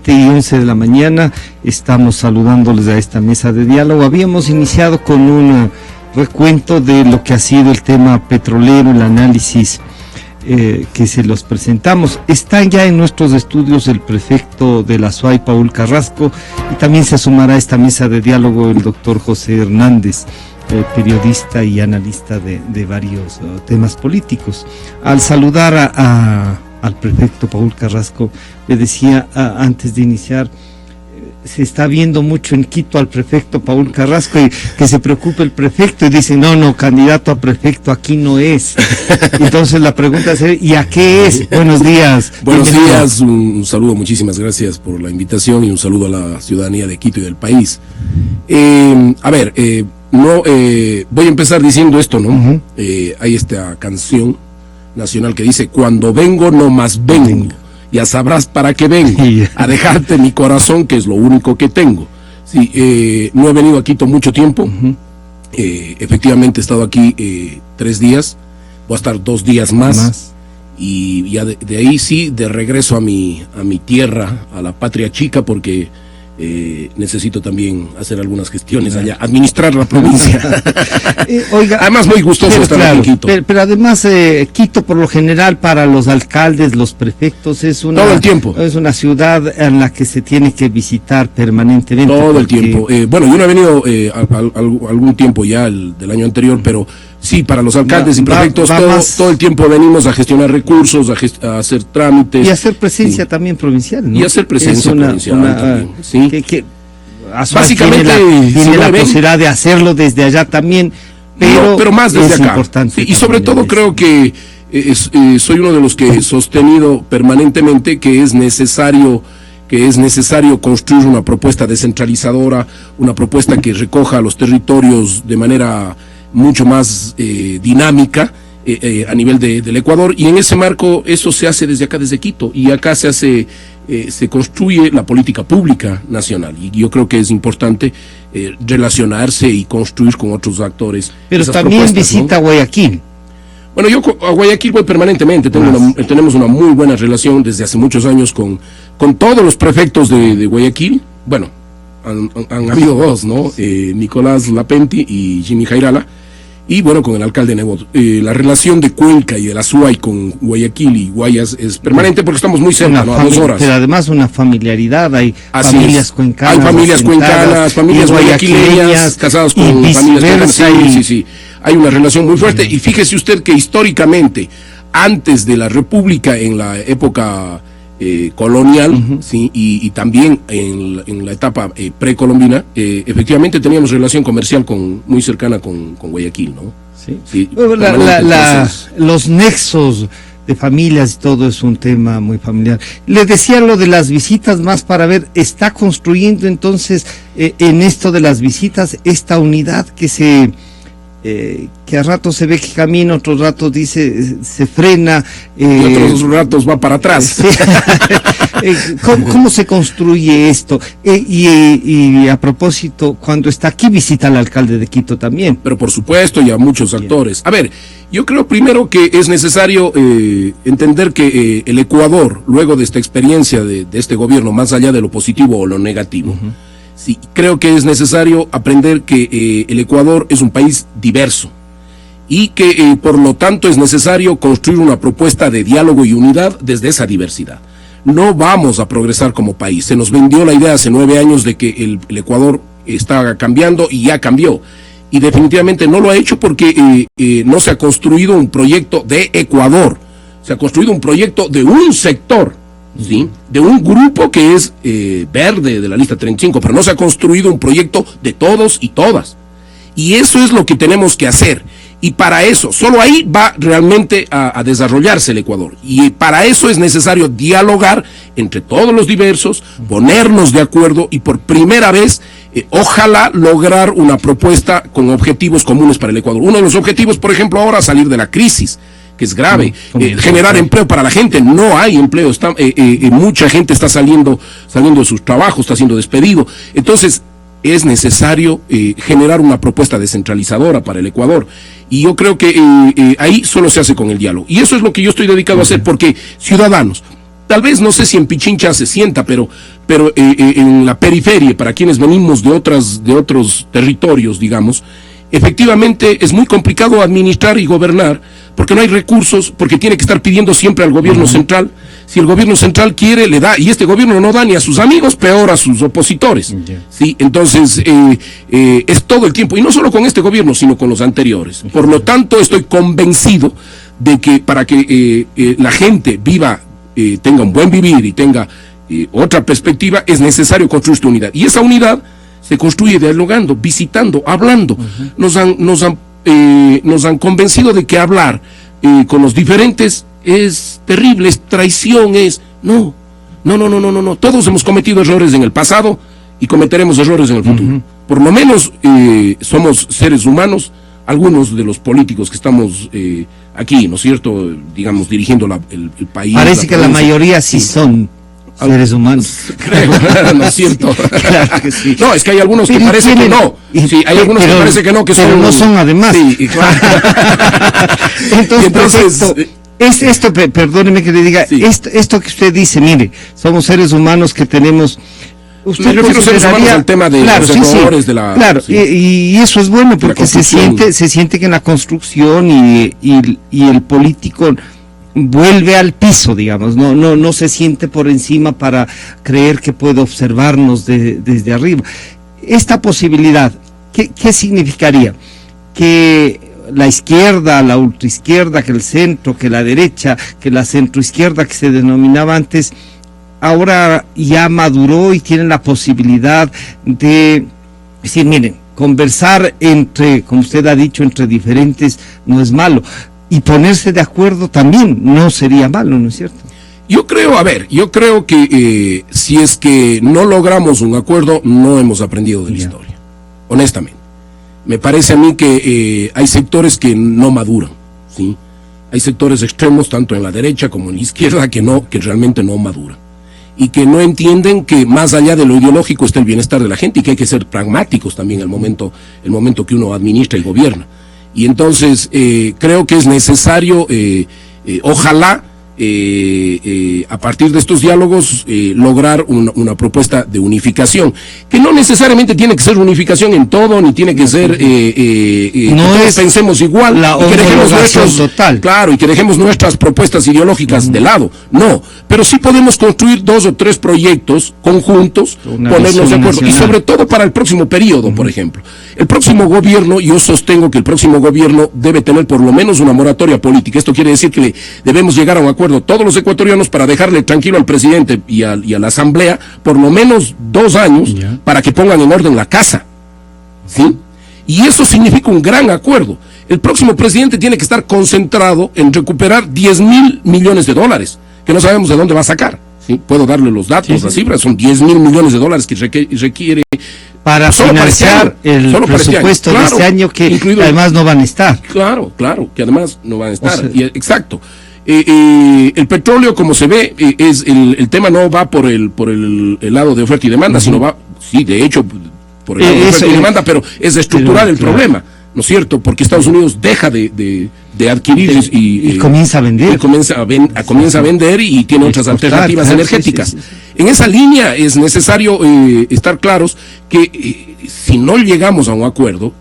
7:11 de la mañana. Estamos saludándoles a esta mesa de diálogo. Habíamos iniciado con un recuento de lo que ha sido el tema petrolero, el análisis que se los presentamos. Está ya en nuestros estudios el prefecto de la SUAY, Paul Carrasco, y también se sumará a esta mesa de diálogo el doctor José Hernández, periodista y analista de varios temas políticos. Al saludar al prefecto Paul Carrasco, le decía antes de iniciar, se está viendo mucho en Quito al prefecto Paul Carrasco y que se preocupe el prefecto y dice, no, candidato a prefecto aquí no es. Entonces la pregunta es, ¿y a qué es? Buenos días. Buenos días, un saludo, muchísimas gracias por la invitación y un saludo a la ciudadanía de Quito y del país. Voy a empezar diciendo esto, ¿no? Hay esta canción nacional que dice, cuando vengo no más vengo. Ya sabrás para qué vengo, a dejarte mi corazón, que es lo único que tengo. Sí, no he venido a Quito mucho tiempo, efectivamente he estado aquí 3 días, voy a estar 2 días más. Y ya de ahí sí, de regreso a mi tierra, a la patria chica, porque necesito también hacer algunas gestiones allá, administrar la provincia. Oiga, además muy gustoso estar aquí en Quito. Pero además Quito por lo general para los alcaldes, los prefectos es una, todo el tiempo. Es una ciudad en la que se tiene que visitar permanentemente. Todo el tiempo. Bueno, yo no he venienido algún tiempo ya del año anterior, pero sí, para los alcaldes y prefectos todo el tiempo venimos a gestionar recursos, a hacer trámites. Y hacer presencia también provincial, ¿no? Y hacer presencia provincial también, sí. Que básicamente tiene la posibilidad de hacerlo desde allá también, pero más desde acá. Importante sí, y sobre todo creo que soy uno de los que he sostenido permanentemente que es necesario construir una propuesta descentralizadora, una propuesta que recoja a los territorios de manera mucho más dinámica a nivel del Ecuador, y en ese marco eso se hace desde acá, desde Quito, y acá se construye la política pública nacional, y yo creo que es importante relacionarse y construir con otros actores. Pero también visita, ¿no?, Guayaquil. Bueno, yo a Guayaquil voy permanentemente, tenemos una muy buena relación desde hace muchos años con todos los prefectos de Guayaquil. Bueno, han habido 2, ¿no? Nicolás Lapenti y Jimmy Jairala, y bueno, con el alcalde Nebot. La relación de Cuenca y de la SUAY con Guayaquil y Guayas es permanente porque estamos muy cerca, ¿no? A 2 horas. Pero además una familiaridad, hay familias cuencanas. Hay familias cuencanas, familias guayaquileñas, casados con familias cuencanas. Sí. Hay una relación muy fuerte, y fíjese usted que históricamente, antes de la República, en la época colonial, ¿sí? y también en la etapa precolombina, efectivamente teníamos relación comercial muy cercana con Guayaquil, ¿no? Sí. Los nexos de familias y todo es un tema muy familiar. Les decía lo de las visitas, más para ver, ¿está construyendo entonces en esto de las visitas esta unidad que a ratos se ve que camina, otros ratos dice se frena, y otros ratos va para atrás? ¿Cómo se construye esto? Y a propósito, cuando está aquí visita al alcalde de Quito también. Pero por supuesto, y a muchos actores. A ver, yo creo primero que es necesario entender que el Ecuador, luego de esta experiencia de este gobierno, más allá de lo positivo o lo negativo, sí, creo que es necesario aprender que el Ecuador es un país diverso y que por lo tanto es necesario construir una propuesta de diálogo y unidad desde esa diversidad. No vamos a progresar como país. Se nos vendió la idea hace 9 años de que el Ecuador está cambiando, y ya cambió. Y definitivamente no lo ha hecho porque no se ha construido un proyecto de Ecuador. Se ha construido un proyecto de un sector, ¿sí?, de un grupo que es verde de la lista 35, pero no se ha construido un proyecto de todos y todas. Y eso es lo que tenemos que hacer. Y para eso, solo ahí va realmente a desarrollarse el Ecuador. Y para eso es necesario dialogar entre todos los diversos, ponernos de acuerdo y por primera vez, ojalá lograr una propuesta con objetivos comunes para el Ecuador. Uno de los objetivos, por ejemplo, ahora salir de la crisis, que es grave, generar empleo para la gente. No hay empleo, mucha gente está saliendo de sus trabajos, está siendo despedido. Entonces es necesario generar una propuesta descentralizadora para el Ecuador, y yo creo que ahí solo se hace con el diálogo, y eso es lo que yo estoy dedicado a hacer, porque ciudadanos, tal vez no sé si en Pichincha se sienta, pero en la periferia, para quienes venimos de otros territorios, digamos, efectivamente es muy complicado administrar y gobernar, porque no hay recursos, porque tiene que estar pidiendo siempre al gobierno central. Si el gobierno central quiere, le da, y este gobierno no da ni a sus amigos, peor a sus opositores. ¿Sí? Entonces, es todo el tiempo, y no solo con este gobierno, sino con los anteriores. Por lo tanto, estoy convencido de que para que la gente viva, tenga un buen vivir y tenga otra perspectiva, es necesario construir esta unidad. Y esa unidad se construye dialogando, visitando, hablando. Nos han convencido de que hablar con los diferentes es terrible, es traición, es... No. Todos hemos cometido errores en el pasado y cometeremos errores en el futuro. Por lo menos somos seres humanos, algunos de los políticos que estamos aquí, ¿no es cierto?, digamos, dirigiendo el país. Parece que la mayoría sí son seres humanos. Creo, ¿no es cierto? Claro que sí. No, es que hay algunos que parece que no. Sí, hay algunos que parece que no, que son... Pero no son además. Sí, claro. Entonces esto, perdóneme que le diga, sí. Esto que usted dice, mire, somos seres humanos que tenemos... Me refiero a seres humanos al tema de los errores de la... Claro, sí. y eso es bueno, porque se siente que en la construcción y el político vuelve al piso, digamos, no se siente por encima para creer que puede observarnos desde arriba. Esta posibilidad, ¿qué significaría? Que la izquierda, la ultraizquierda, que el centro, que la derecha, que la centroizquierda que se denominaba antes, ahora ya maduró y tiene la posibilidad de decir, miren, conversar entre, como usted ha dicho, entre diferentes no es malo, y ponerse de acuerdo también no sería malo, ¿no es cierto? Yo creo que si es que no logramos un acuerdo, no hemos aprendido de la historia, honestamente. Me parece a mí que hay sectores que no maduran, ¿sí? Hay sectores extremos, tanto en la derecha como en la izquierda, que realmente no maduran. Y que no entienden que más allá de lo ideológico está el bienestar de la gente y que hay que ser pragmáticos también el momento que uno administra y gobierna. Y entonces creo que es necesario, ojalá, a partir de estos diálogos lograr una propuesta de unificación, que no necesariamente tiene que ser unificación en todo, ni tiene que ser no que todos pensemos igual, la y que dejemos total. Claro, y que dejemos nuestras propuestas ideológicas de lado, no, pero sí podemos construir 2 o 3 proyectos conjuntos, ponernos de acuerdo, y sobre todo para el próximo periodo, por ejemplo. El próximo gobierno, yo sostengo que el próximo gobierno debe tener por lo menos una moratoria política. Esto quiere decir que debemos llegar a un acuerdo todos los ecuatorianos para dejarle tranquilo al presidente y a la asamblea por lo menos 2 años para que pongan en orden la casa, ¿sí? Y eso significa un gran acuerdo. El próximo presidente tiene que estar concentrado en recuperar 10.000 millones de dólares, que no sabemos de dónde va a sacar, ¿sí? Puedo darle los datos, las cifras, son 10.000 millones de dólares que requiere para financiar el presupuesto de este año, que además no van a estar. Claro, que además no van a estar. O sea, exacto. El petróleo, como se ve, el tema no va por el lado de oferta y demanda, sino va, sí, de hecho, por el lado de oferta y demanda, pero es estructural el problema, ¿no es cierto? Porque Estados Unidos deja de adquirir y comienza a vender. Y comienza a vender y tiene otras alternativas energéticas. Sí. En esa línea es necesario estar claros que si no llegamos a un acuerdo,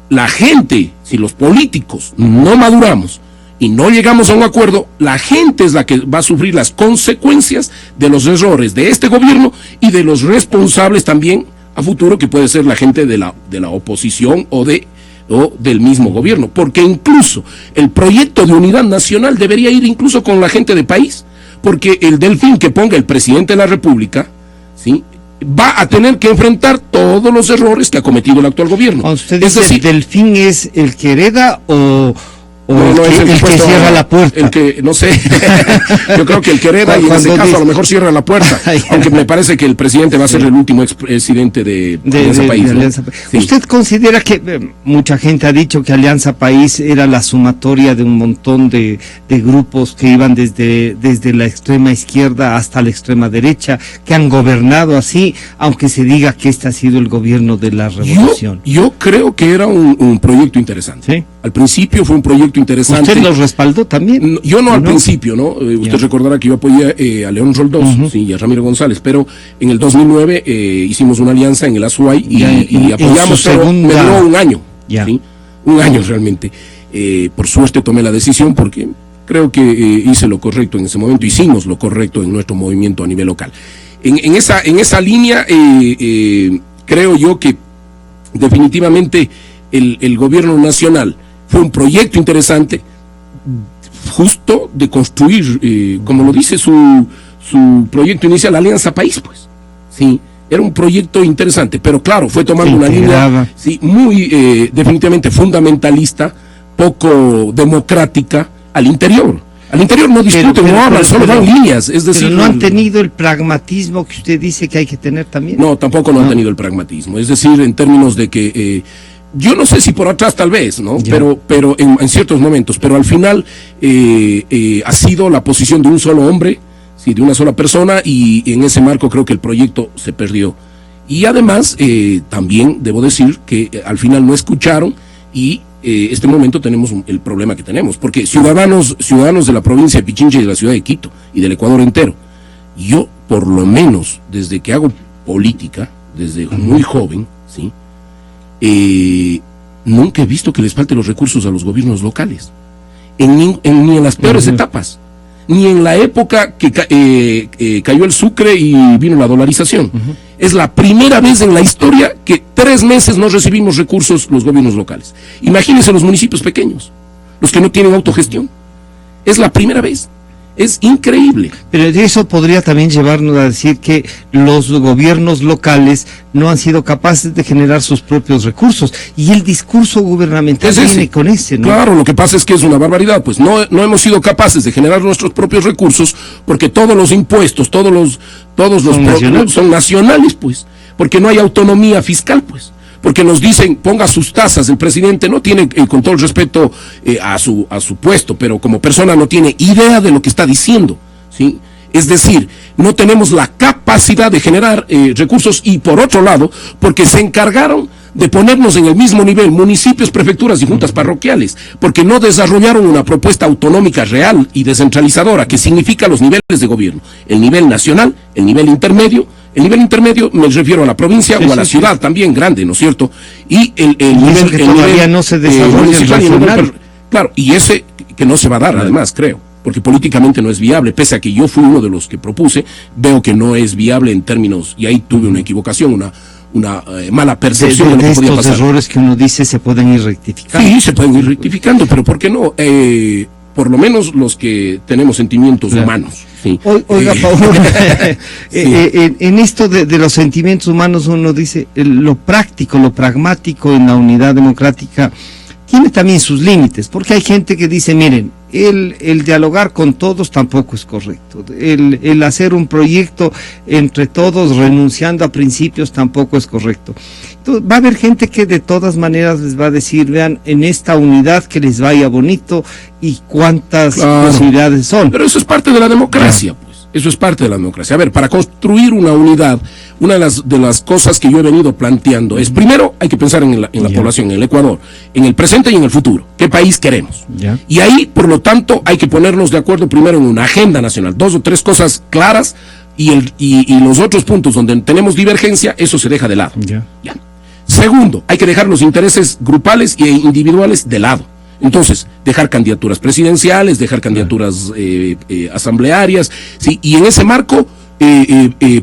la gente, si los políticos no maduramos y no llegamos a un acuerdo, la gente es la que va a sufrir las consecuencias de los errores de este gobierno y de los responsables también a futuro, que puede ser la gente de la oposición o del mismo gobierno, porque incluso el proyecto de unidad nacional debería ir incluso con la gente del país, porque el delfín que ponga el presidente de la República, ¿sí?, va a tener que enfrentar todos los errores que ha cometido el actual gobierno. Cuando usted dice, es decir, ¿el delfín es el que hereda o no, el que cierra la puerta? El que, no sé, yo creo que el que hereda, y en ese caso a lo mejor cierra la puerta, aunque me parece que el presidente va a ser el último expresidente de Alianza País. ¿No? Alianza País. Sí. ¿Usted considera que mucha gente ha dicho que Alianza País era la sumatoria de un montón de grupos que iban desde la extrema izquierda hasta la extrema derecha, que han gobernado así, aunque se diga que este ha sido el gobierno de la revolución? Yo creo que era un proyecto interesante. ¿Sí? Al principio fue un proyecto interesante. ¿Usted lo respaldó también? Yo no al principio, ¿no? Usted recordará que yo apoyé a León Roldós, sí, y a Ramiro González, pero en el 2009 hicimos una alianza en el Azuay y apoyamos, pero me duró un año, ¿sí? Un año realmente. Por suerte tomé la decisión porque creo que hice lo correcto en ese momento, hicimos lo correcto en nuestro movimiento a nivel local. En esa línea, creo yo que definitivamente el gobierno nacional fue un proyecto interesante, justo de construir, como lo dice su proyecto inicial, Alianza País, pues, sí, era un proyecto interesante, pero claro, fue tomando una línea, sí, muy definitivamente fundamentalista, poco democrática al interior. Al interior no discuten, no hablan, solo dan líneas, es decir... Pero no han tenido el pragmatismo que usted dice que hay que tener también. No, tampoco no han tenido el pragmatismo, es decir, en términos de que... yo no sé si por atrás tal vez, ¿no? Pero en ciertos momentos, pero al final ha sido la posición de un solo hombre, sí, de una sola persona, y en ese marco creo que el proyecto se perdió. Y además, también debo decir que al final no escucharon y este momento tenemos el problema que tenemos, porque ciudadanos de la provincia de Pichincha y de la ciudad de Quito y del Ecuador entero, yo por lo menos desde que hago política, desde muy joven, ¿sí? Nunca he visto que les falte los recursos a los gobiernos locales, ni en las peores etapas, ni en la época que cayó el sucre y vino la dolarización. Es la primera vez en la historia que 3 meses no recibimos recursos los gobiernos locales. Imagínense los municipios pequeños, los que no tienen autogestión. Es la primera vez. Es increíble. Pero eso podría también llevarnos a decir que los gobiernos locales no han sido capaces de generar sus propios recursos. Y el discurso gubernamental viene con ese, ¿no? Claro, lo que pasa es que es una barbaridad. Pues no hemos sido capaces de generar nuestros propios recursos porque todos los impuestos, todos los son nacionales, pues. Porque no hay autonomía fiscal, pues. Porque nos dicen, ponga sus tasas, el presidente no tiene, con todo el respeto a su puesto, pero como persona no tiene idea de lo que está diciendo, ¿sí? Es decir, no tenemos la capacidad de generar recursos y por otro lado, porque se encargaron de ponernos en el mismo nivel, municipios, prefecturas y juntas parroquiales, porque no desarrollaron una propuesta autonómica real y descentralizadora, que significa los niveles de gobierno, el nivel nacional, el nivel intermedio. El nivel intermedio me refiero a la provincia o a la ciudad también grande, ¿no es cierto? Y el nivel que todavía no se desarrolla el regional. Claro, y ese que no se va a dar, además, creo, porque políticamente no es viable, pese a que yo fui uno de los que propuse, veo que no es viable en términos, y ahí tuve una equivocación, una mala percepción de lo que podía estos pasar. Errores que uno dice se pueden ir rectificando. Sí, se pueden ir rectificando, pero ¿por qué no? Por lo menos los que tenemos sentimientos humanos. Sí. Oiga, Paulo, en esto de los sentimientos humanos uno dice lo práctico, lo pragmático en la unidad democrática tiene también sus límites, porque hay gente que dice, miren, el dialogar con todos tampoco es correcto, el hacer un proyecto entre todos renunciando a principios tampoco es correcto. Entonces, va a haber gente que de todas maneras les va a decir, vean, en esta unidad que les vaya bonito y cuántas posibilidades son. Pero eso es parte de la democracia, pues. Eso es parte de la democracia. A ver, para construir una unidad, una de las cosas que yo he venido planteando es, primero, hay que pensar en la población, en el Ecuador, en el presente y en el futuro. ¿Qué país queremos? Y ahí, por lo tanto, hay que ponernos de acuerdo primero en una agenda nacional, 2 o 3 cosas claras, y los otros puntos donde tenemos divergencia, eso se deja de lado. Segundo, hay que dejar los intereses grupales e individuales de lado. Entonces, dejar candidaturas presidenciales, dejar candidaturas asamblearias, ¿sí? Y en ese marco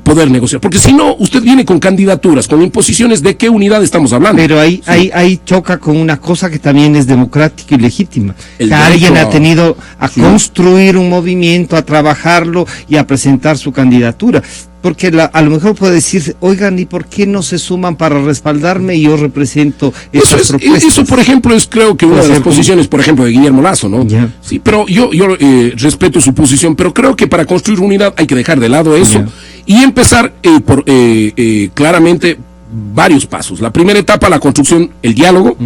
poder negociar. Porque si no, usted viene con candidaturas, con imposiciones, ¿de qué unidad estamos hablando? Pero ahí choca con una cosa que también es democrática y legítima. Que alguien ha tenido a construir un movimiento, a trabajarlo y a presentar su candidatura. Porque a lo mejor puede decir, oigan, ¿y por qué no se suman para respaldarme y yo represento esas propuestas? Eso, por ejemplo, es creo que una de las posiciones, por ejemplo, de Guillermo Lasso, ¿no? Sí, pero yo respeto su posición, pero creo que para construir unidad hay que dejar de lado eso y empezar por claramente varios pasos. La primera etapa, la construcción, el diálogo,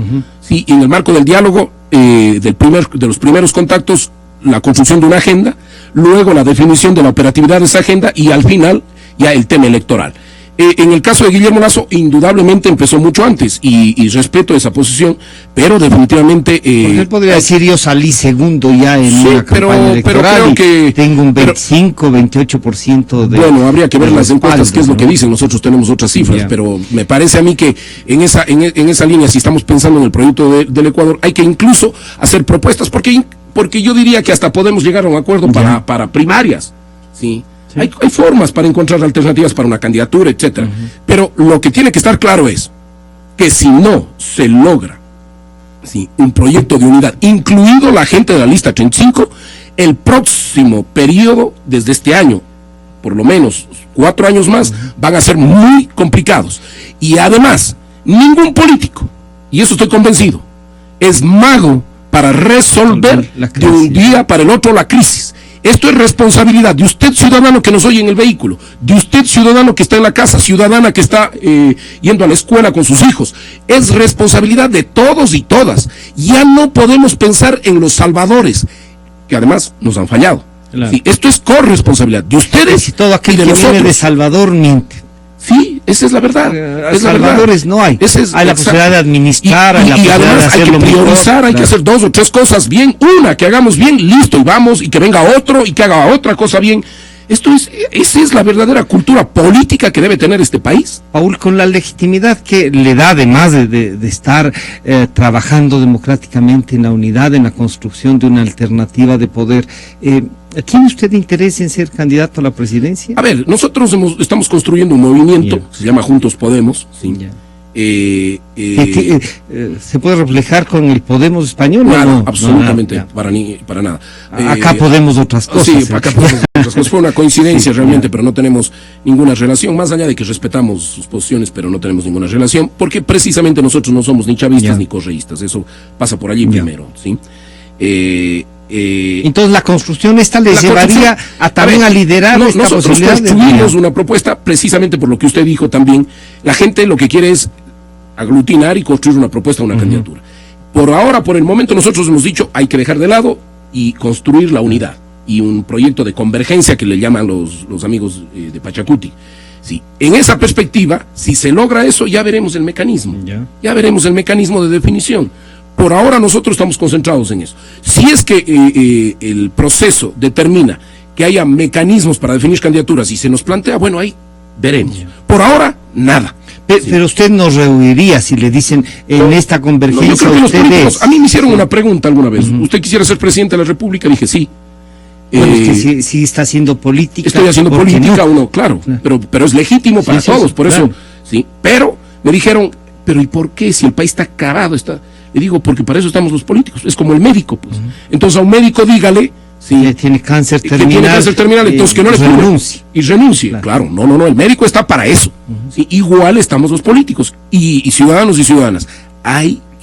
sí, y en el marco del diálogo, de los primeros contactos, la construcción de una agenda, luego la definición de la operatividad de esa agenda y al final ya el tema electoral. En el caso de Guillermo Lasso, indudablemente empezó mucho antes, y respeto esa posición, pero definitivamente... Porque él podría decir, yo salí segundo ya en una campaña electoral, pero creo que tengo un 25, 28% de... Bueno, habría que ver las encuestas, qué es lo que dicen, nosotros tenemos otras cifras, pero me parece a mí que en esa línea, si estamos pensando en el proyecto del Ecuador, hay que incluso hacer propuestas, porque yo diría que hasta podemos llegar a un acuerdo para primarias, ¿sí? Sí. Hay formas para encontrar alternativas para una candidatura, etcétera. Pero lo que tiene que estar claro es que si no se logra un proyecto de unidad, incluido la gente de la lista 35, el próximo periodo, desde este año, por lo menos 4 años más, van a ser muy complicados. Y además, ningún político, y eso estoy convencido, es mago para resolver de un día para el otro la crisis. Esto es responsabilidad de usted, ciudadano que nos oye en el vehículo, de usted, ciudadano que está en la casa, ciudadana que está yendo a la escuela con sus hijos. Es responsabilidad de todos y todas. Ya no podemos pensar en los salvadores, que además nos han fallado. Claro. Sí, esto es corresponsabilidad de ustedes. Y todo aquel que viene de Salvador miente. Sí, esa es la verdad. Salvadores no hay. Hay la posibilidad de administrar, y además hay que priorizar, hay que hacer 2 o 3 cosas bien. Una que hagamos bien, listo, y vamos, y que venga otro y que haga otra cosa bien. Esa es la verdadera cultura política que debe tener este país. Paul, con la legitimidad que le da, además de estar trabajando democráticamente en la unidad, en la construcción de una alternativa de poder, ¿tiene usted interés en ser candidato a la presidencia? A ver, nosotros estamos construyendo un movimiento, se llama Juntos Podemos, ¿sí? ¿Se puede reflejar con el Podemos español? Nada, no, absolutamente, para nada. Acá Podemos otras cosas. Sí, acá Podemos otras cosas. Fue una coincidencia realmente, pero no tenemos ninguna relación, más allá de que respetamos sus posiciones, pero no tenemos ninguna relación, porque precisamente nosotros no somos ni chavistas ni correístas, eso pasa por allí primero, ¿sí? Entonces la construcción esta les llevaría también a liderar esta nosotros construimos una propuesta precisamente por lo que usted dijo también. La gente lo que quiere es aglutinar y construir una propuesta, una candidatura. Por ahora, por el momento, nosotros hemos dicho hay que dejar de lado y construir la unidad y un proyecto de convergencia que le llaman los amigos de Pachacuti. Sí, en esa perspectiva, si se logra eso, ya veremos el mecanismo, ya veremos el mecanismo de definición. Por ahora nosotros estamos concentrados en eso. Si es que el proceso determina que haya mecanismos para definir candidaturas y se nos plantea, bueno, ahí veremos. Por ahora, nada. Pero usted nos rehuiría si le dicen en esta convergencia. Yo creo que los políticos, a mí me hicieron una pregunta alguna vez. ¿Usted quisiera ser presidente de la República? Dije sí. Bueno, es que sí está haciendo política. Estoy haciendo política, claro. Pero es legítimo para todos, por eso, sí. Pero me dijeron, pero ¿y por qué si el país está acabado? Le digo, porque para eso estamos los políticos. Es como el médico, pues. Entonces a un médico dígale, que tiene cáncer terminal, entonces que no le renuncie. Y renuncie, claro. No, el médico está para eso. ¿Sí? Igual estamos los políticos y ciudadanos y ciudadanas.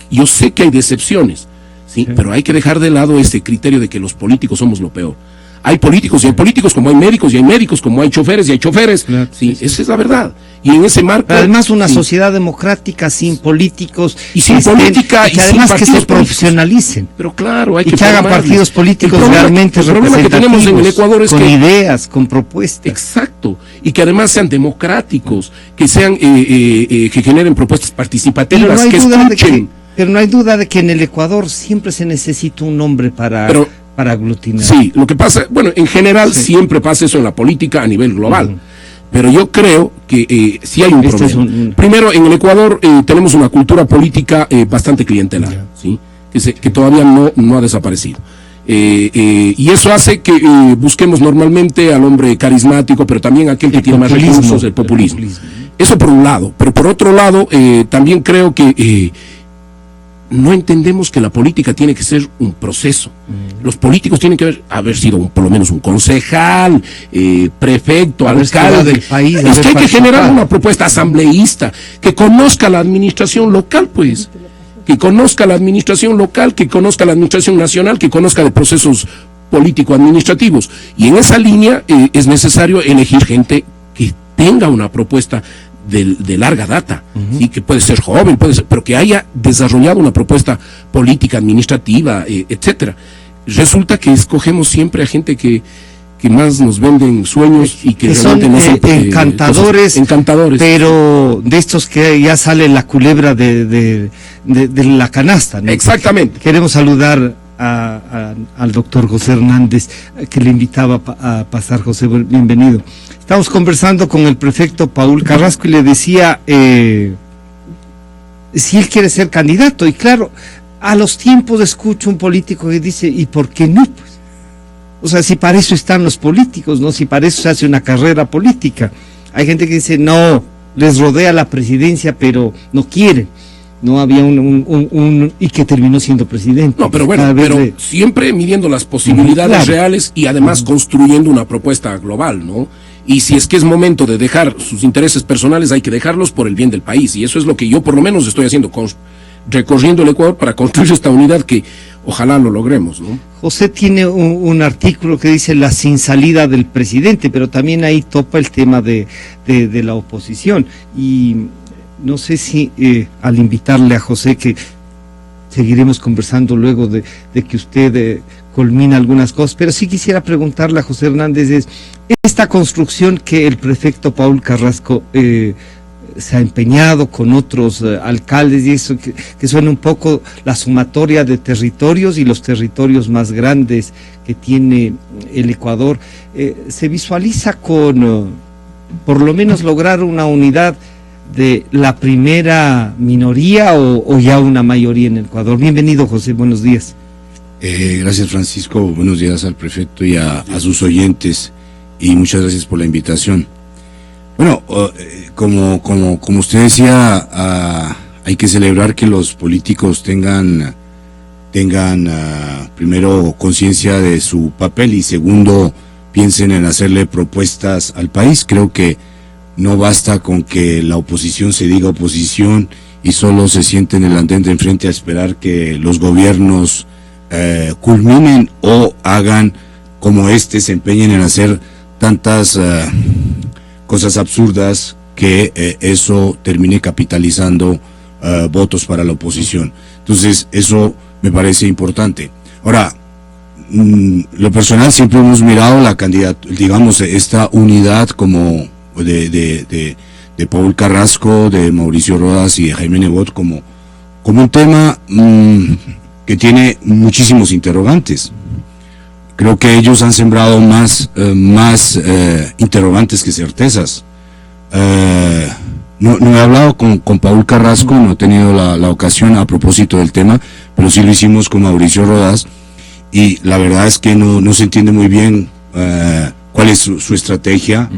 Yo sé que hay decepciones, ¿sí? Pero hay que dejar de lado ese criterio de que los políticos somos lo peor. Hay políticos y hay políticos, como hay médicos y hay médicos, como hay choferes y hay choferes. Claro, sí, esa es la verdad. Y en ese marco... Pero además una sociedad democrática sin políticos... Y sin política y sin además que se profesionalicen. Pero claro, hay que hagan partidos políticos realmente representativos. El problema que tenemos en el Ecuador es con ideas, con propuestas. Exacto. Y que además sean democráticos, que sean que generen propuestas participativas, que escuchen. Pero no hay duda de que en el Ecuador siempre se necesita un hombre para aglutinar. Sí, lo que pasa, bueno, en general siempre pasa eso en la política a nivel global. Pero yo creo que sí hay un problema. Primero, en el Ecuador tenemos una cultura política bastante clientelar, ¿sí? que todavía no ha desaparecido. Y eso hace que busquemos normalmente al hombre carismático, pero también aquel que tiene más recursos, el populismo. Eso por un lado. Pero por otro lado, también creo que no entendemos que la política tiene que ser un proceso. Los políticos tienen que haber sido por lo menos un concejal, prefecto, alcalde del país. Es que hay que generar una propuesta asambleísta que conozca la administración local, pues. Que conozca la administración local, que conozca la administración nacional, que conozca de procesos político-administrativos. Y en esa línea es necesario elegir gente que tenga una propuesta de larga data, ¿sí? Que puede ser joven, pero que haya desarrollado una propuesta política, administrativa, etcétera. Resulta que escogemos siempre a gente que que más nos venden sueños y que realmente no son encantadores, pero de estos que ya sale la culebra de la canasta, ¿no? Exactamente. Queremos saludar al doctor José Hernández, que le invitaba a pasar. José, bienvenido. Estamos conversando con el prefecto Paul Carrasco y le decía si él quiere ser candidato, y claro, a los tiempos escucho un político que dice, ¿y por qué no? Pues, o sea, si para eso están los políticos, ¿no? Si para eso se hace una carrera política. Hay gente que dice, no, les rodea la presidencia, pero no quieren. No había y que terminó siendo presidente. No, pero bueno, siempre midiendo las posibilidades reales y además construyendo una propuesta global, ¿no? Y si es que es momento de dejar sus intereses personales, hay que dejarlos por el bien del país. Y eso es lo que yo por lo menos estoy haciendo, recorriendo el Ecuador para construir esta unidad que ojalá lo logremos, ¿no? José tiene un artículo que dice la sin salida del presidente, pero también ahí topa el tema de la oposición. Y no sé si al invitarle a José, que seguiremos conversando luego de que usted culmina algunas cosas, pero sí quisiera preguntarle a José Hernández, esta construcción que el prefecto Paul Carrasco se ha empeñado con otros alcaldes, y eso que suena un poco la sumatoria de territorios y los territorios más grandes que tiene el Ecuador, se visualiza con por lo menos lograr una unidad de la primera minoría o ya una mayoría en el Ecuador. Bienvenido, José, buenos días. Gracias, Francisco, buenos días al prefecto y a sus oyentes, y muchas gracias por la invitación. Bueno, como usted decía, hay que celebrar que los políticos tengan primero conciencia de su papel y segundo piensen en hacerle propuestas al país. Creo que no basta con que la oposición se diga oposición y solo se siente en el andén de enfrente a esperar que los gobiernos culminen o hagan como se empeñen en hacer tantas cosas absurdas que eso termine capitalizando votos para la oposición. Entonces eso me parece importante. Ahora, lo personal siempre hemos mirado la candidatura, digamos, esta unidad como de Paul Carrasco, de Mauricio Rodas y de Jaime Nebot como un tema que tiene muchísimos interrogantes. Creo que ellos han sembrado más interrogantes que certezas. No he hablado con Paul Carrasco, no he tenido la ocasión a propósito del tema, pero sí lo hicimos con Mauricio Rodas, y la verdad es que no se entiende muy bien cuál es su estrategia,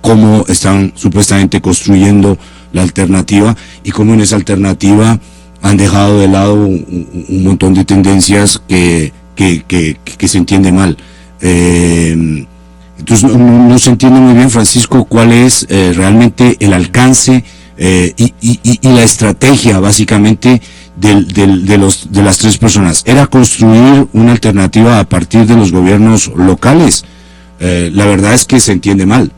cómo están supuestamente construyendo la alternativa y cómo en esa alternativa han dejado de lado un montón de tendencias que se entiende mal. Entonces no se entiende muy bien, Francisco, cuál es realmente el alcance y la estrategia básicamente de las tres personas. Era construir una alternativa a partir de los gobiernos locales. La verdad es que se entiende mal.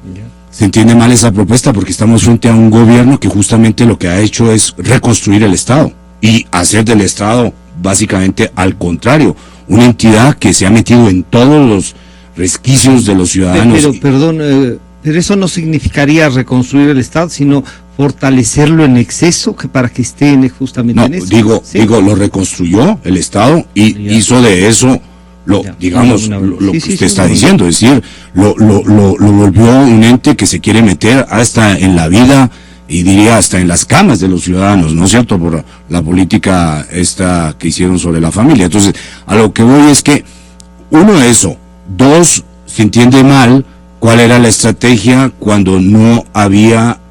Se entiende mal esa propuesta porque estamos frente a un gobierno que justamente lo que ha hecho es reconstruir el Estado y hacer del Estado básicamente al contrario, una entidad que se ha metido en todos los resquicios de los ciudadanos. Pero perdón, pero eso no significaría reconstruir el Estado, sino fortalecerlo en exceso para que esté justamente en eso. Digo, lo reconstruyó el Estado y hizo de eso lo que usted está diciendo, es decir, lo volvió un ente que se quiere meter hasta en la vida y diría hasta en las camas de los ciudadanos, ¿no es cierto?, por la política esta que hicieron sobre la familia. Entonces, a lo que voy es que, uno, eso, dos, se entiende mal cuál era la estrategia cuando no había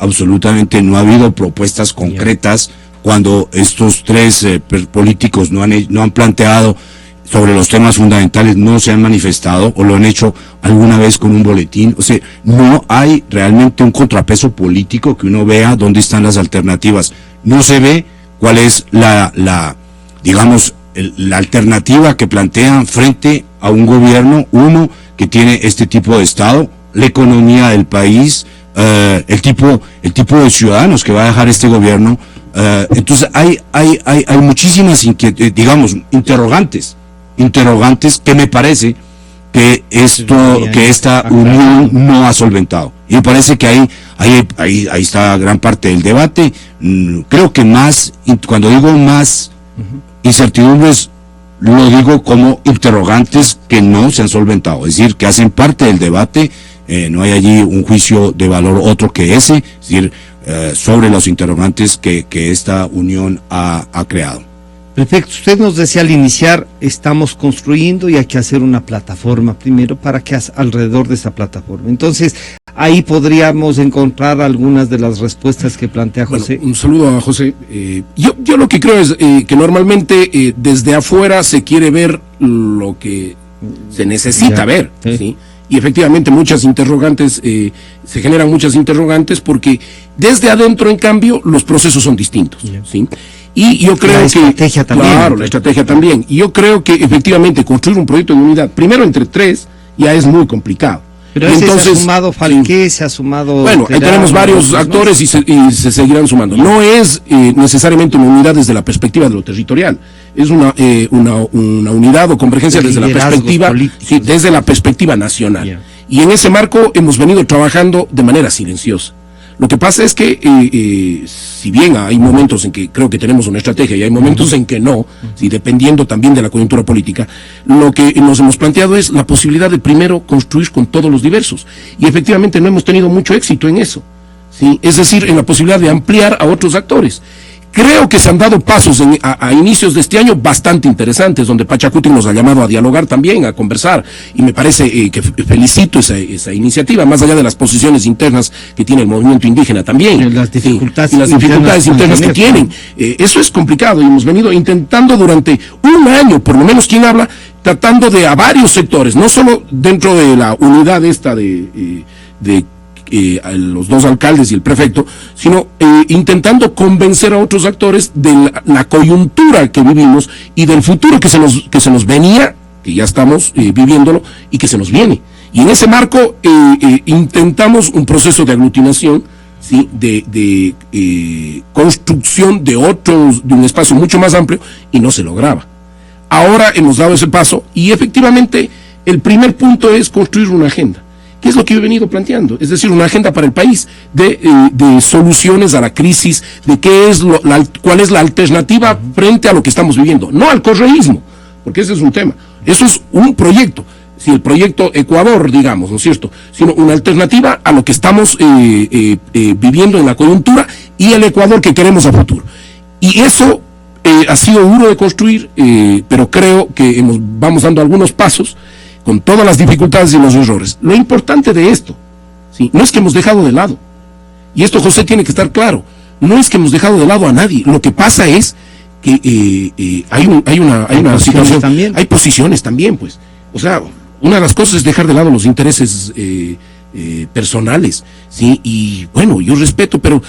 no ha habido propuestas concretas, cuando estos tres políticos no han planteado sobre los temas fundamentales, no se han manifestado o lo han hecho alguna vez con un boletín. O sea, no hay realmente un contrapeso político que uno vea dónde están las alternativas. No se ve cuál es la alternativa que plantean frente a un gobierno, uno, que tiene este tipo de Estado, la economía del país, el tipo de ciudadanos que va a dejar este gobierno. Entonces hay muchísimas interrogantes que me parece que esta unión no ha solventado. Y me parece que ahí está gran parte del debate. Creo que cuando digo más incertidumbres, lo digo como interrogantes que no se han solventado, es decir, que hacen parte del debate. No hay allí un juicio de valor otro que ese, es decir, sobre los interrogantes que esta unión ha creado. Perfecto. Usted nos decía al iniciar, estamos construyendo y hay que hacer una plataforma primero para que alrededor de esa plataforma. Entonces, ahí podríamos encontrar algunas de las respuestas que plantea José. Bueno, un saludo a José. Yo lo que creo es que normalmente desde afuera se quiere ver lo que se necesita ver, ¿sí? Y efectivamente muchas interrogantes, se generan muchas interrogantes porque desde adentro, en cambio, los procesos son distintos, ¿sí? Y yo creo la estrategia también. Claro, la estrategia también. Y yo creo que efectivamente construir un proyecto de unidad, primero entre tres, ya es muy complicado. Pero entonces, se ha sumado Falqué, se ha sumado... Bueno, ahí tenemos varios actores y se seguirán sumando. No es necesariamente una unidad desde la perspectiva de lo territorial. Es una unidad o convergencia desde la perspectiva, sí, desde la perspectiva nacional. Yeah. Y en ese marco hemos venido trabajando de manera silenciosa. Lo que pasa es que, si bien hay momentos en que creo que tenemos una estrategia y hay momentos en que no, ¿sí? Dependiendo también de la coyuntura política, lo que nos hemos planteado es la posibilidad de primero construir con todos los diversos. Y efectivamente no hemos tenido mucho éxito en eso, ¿sí? Es decir, en la posibilidad de ampliar a otros actores. Creo que se han dado pasos a inicios de este año bastante interesantes, donde Pachacuti nos ha llamado a dialogar también, a conversar, y me parece que felicito esa iniciativa, más allá de las posiciones internas que tiene el movimiento indígena también, las dificultades, y las dificultades internas que tienen. Eso es complicado, y hemos venido intentando durante un año, por lo menos quien habla, tratando de a varios sectores, no solo dentro de la unidad esta de los dos alcaldes y el prefecto, sino intentando convencer a otros actores de la coyuntura que vivimos y del futuro que se nos venía, que ya estamos viviéndolo y que se nos viene. Y en ese marco intentamos un proceso de aglutinación, ¿sí? de construcción de un espacio mucho más amplio, y no se lograba. Ahora hemos dado ese paso y efectivamente el primer punto es construir una agenda. ¿Qué es lo que yo he venido planteando? Es decir, una agenda para el país de soluciones a la crisis, de cuál es la alternativa frente a lo que estamos viviendo. No al correísmo, porque ese es un tema. Eso es un proyecto. Si el proyecto Ecuador, digamos, ¿no es cierto? Sino una alternativa a lo que estamos viviendo en la coyuntura y el Ecuador que queremos a futuro. Y eso ha sido duro de construir, pero creo que vamos dando algunos pasos con todas las dificultades y los errores. Lo importante de esto, ¿sí? No es que hemos dejado de lado, y esto José tiene que estar claro, no es que hemos dejado de lado a nadie, lo que pasa es que hay una situación, también. Hay posiciones también, pues, o sea, una de las cosas es dejar de lado los intereses personales, ¿sí? Y bueno, yo respeto, pero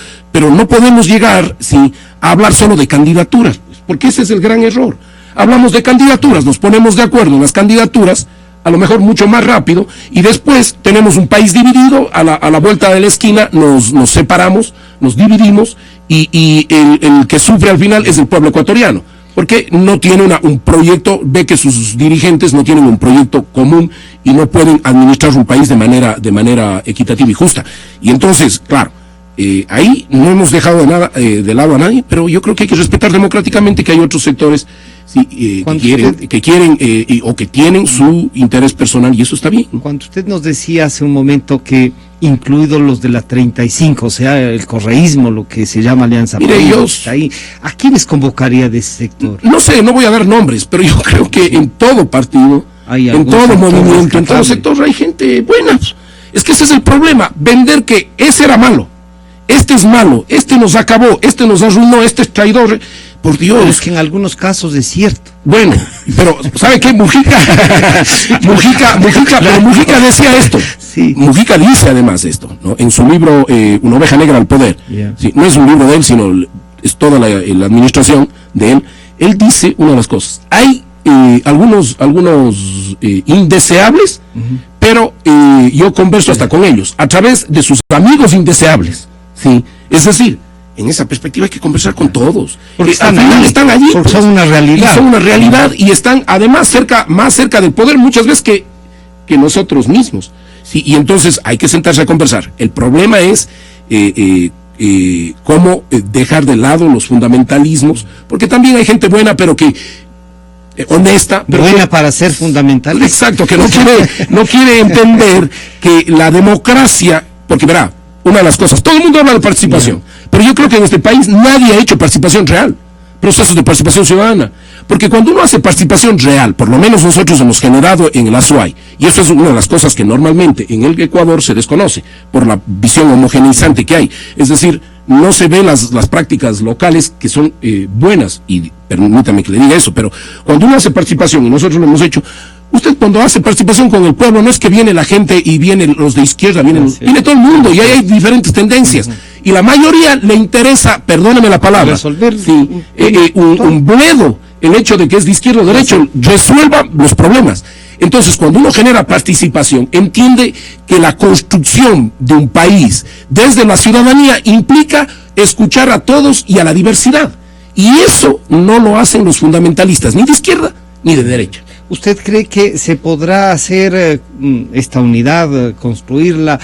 no podemos llegar, ¿sí?, a hablar solo de candidaturas, pues, porque ese es el gran error. Hablamos de candidaturas, nos ponemos de acuerdo en las candidaturas, a lo mejor mucho más rápido, y después tenemos un país dividido, a la vuelta de la esquina nos separamos, nos dividimos, y el que sufre al final es el pueblo ecuatoriano, porque no tiene un proyecto, ve que sus dirigentes no tienen un proyecto común y no pueden administrar un país de manera equitativa y justa. Y entonces, claro, ahí no hemos dejado de lado a nadie, pero yo creo que hay que respetar democráticamente que hay otros sectores, sí, que quieren o que tienen su interés personal, y eso está bien. Cuando usted nos decía hace un momento que incluidos los de la 35, o sea, el correísmo, lo que se llama Alianza País, ahí, ¿a quiénes convocaría de ese sector? No sé, no voy a dar nombres, pero yo creo que en todo partido, en todo movimiento, en todo sector hay gente buena. Es que ese es el problema, vender que ese era malo, este es malo, este nos acabó, este nos arruinó, este es traidor. Por Dios. Pero es que en algunos casos es cierto. Bueno, pero ¿sabe qué? Mujica decía esto. Sí. Mujica dice además esto, ¿no? En su libro Una oveja negra al poder. Yeah. Sí, no es un libro de él, sino es toda la administración de él. Él dice una de las cosas. Hay algunos indeseables, pero yo converso hasta con ellos, a través de sus amigos indeseables. ¿Sí? Es decir, en esa perspectiva hay que conversar con todos. Porque están allí, son una realidad. Y son una realidad y están además más cerca del poder muchas veces que que nosotros mismos. Sí, y entonces hay que sentarse a conversar. El problema es cómo dejar de lado los fundamentalismos, porque también hay gente buena, pero que honesta, pero buena para ser fundamental. Exacto, que no quiere entender que la democracia, porque verá, una de las cosas, todo el mundo habla de participación, pero yo creo que en este país nadie ha hecho participación real, procesos de participación ciudadana, porque cuando uno hace participación real, por lo menos nosotros hemos generado en el ASUAI, y eso es una de las cosas que normalmente en el Ecuador se desconoce, por la visión homogeneizante que hay, es decir, no se ven las prácticas locales que son buenas, y permítame que le diga eso, pero cuando uno hace participación, y nosotros lo hemos hecho, usted cuando hace participación con el pueblo, no es que viene la gente y vienen los de izquierda, viene todo el mundo, y ahí hay diferentes tendencias, y la mayoría le interesa, perdóneme la palabra, resolver un bledo, el hecho de que es de izquierda o derecho, resuelva los problemas. Entonces, cuando uno genera participación, entiende que la construcción de un país desde la ciudadanía implica escuchar a todos y a la diversidad. Y eso no lo hacen los fundamentalistas, ni de izquierda ni de derecha. ¿Usted cree que se podrá hacer esta unidad, construirla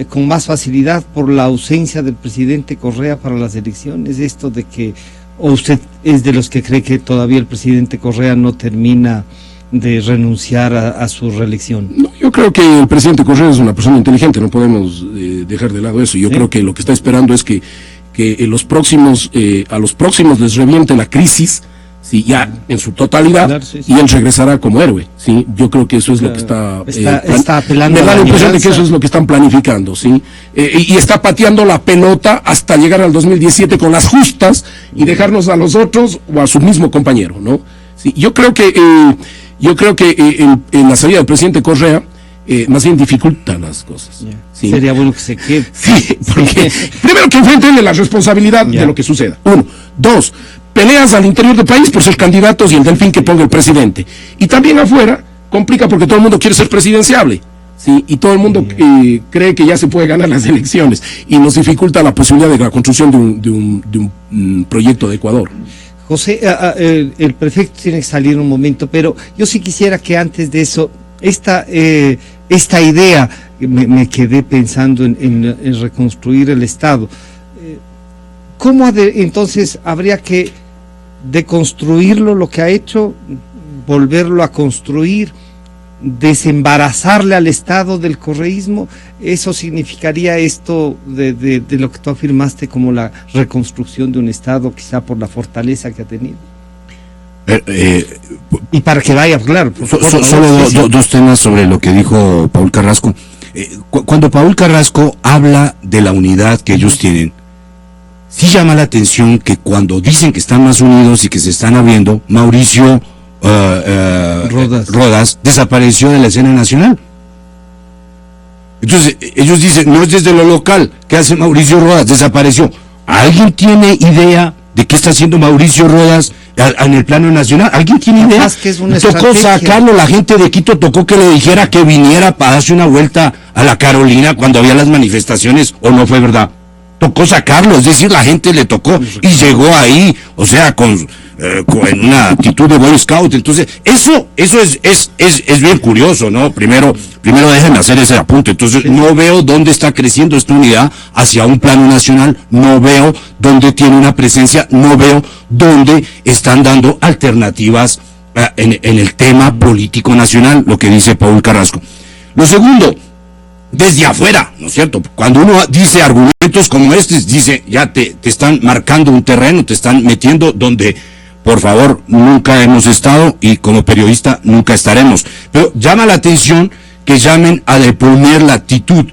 con más facilidad por la ausencia del presidente Correa para las elecciones? Esto de que, o usted es de los que cree que todavía el presidente Correa no termina de renunciar a su reelección? No, yo creo que el presidente Correa es una persona inteligente, no podemos dejar de lado eso. Yo creo que lo que está esperando es que a los próximos les reviente la crisis, sí, ya en su totalidad, claro, sí. Y él regresará como héroe, sí. Yo creo que eso es lo que está apelando. Me da la impresión de que eso es lo que están planificando, sí. Y está pateando la pelota hasta llegar al 2017 con las justas y dejarnos a los otros o a su mismo compañero, ¿no? Sí, yo creo que en la salida del presidente Correa más bien dificulta las cosas. Sí. Sería bueno que se quede. Sí, porque primero que enfrente la responsabilidad de lo que suceda. 1. 2. Peleas al interior del país por ser candidatos y el delfín que ponga el presidente. Y también afuera complica porque todo el mundo quiere ser presidenciable. ¿Sí? Y todo el mundo cree que ya se puede ganar las elecciones. Y nos dificulta la posibilidad de la construcción de un proyecto de Ecuador. José, el prefecto tiene que salir un momento, pero yo sí quisiera que antes de eso, esta idea, me quedé pensando en reconstruir el Estado. ¿Cómo entonces habría que deconstruirlo lo que ha hecho, volverlo a construir, desembarazarle al Estado del correísmo? ¿Eso significaría esto de lo que tú afirmaste como la reconstrucción de un Estado, quizá por la fortaleza que ha tenido? Y para que vaya, claro. Solo dos temas sobre lo que dijo Paul Carrasco. Cuando Paul Carrasco habla de la unidad que ellos tienen, sí llama la atención que cuando dicen que están más unidos y que se están abriendo, Mauricio Rodas desapareció de la escena nacional. Entonces ellos dicen, no es desde lo local. ¿Qué hace Mauricio Rodas? Desapareció. ¿Alguien tiene idea de qué está haciendo Mauricio Rodas en el plano nacional? ¿Alguien tiene idea? Que es una tocó sacarlo, la gente de Quito tocó que le dijera que viniera para darse una vuelta a la Carolina cuando había las manifestaciones, ¿o no fue verdad? Tocó sacarlo, es decir, la gente le tocó y llegó ahí, o sea, con una actitud de Boy Scout. Entonces, eso es bien curioso, ¿no? Primero déjenme hacer ese apunte. Entonces, no veo dónde está creciendo esta unidad hacia un plano nacional, no veo dónde tiene una presencia, no veo dónde están dando alternativas en el tema político nacional, lo que dice Paul Carrasco. Lo segundo, desde afuera, ¿no es cierto? Cuando uno dice argumentos como estos, dice, ya te están marcando un terreno, te están metiendo donde, por favor, nunca hemos estado y como periodista nunca estaremos. Pero llama la atención que llamen a deponer la actitud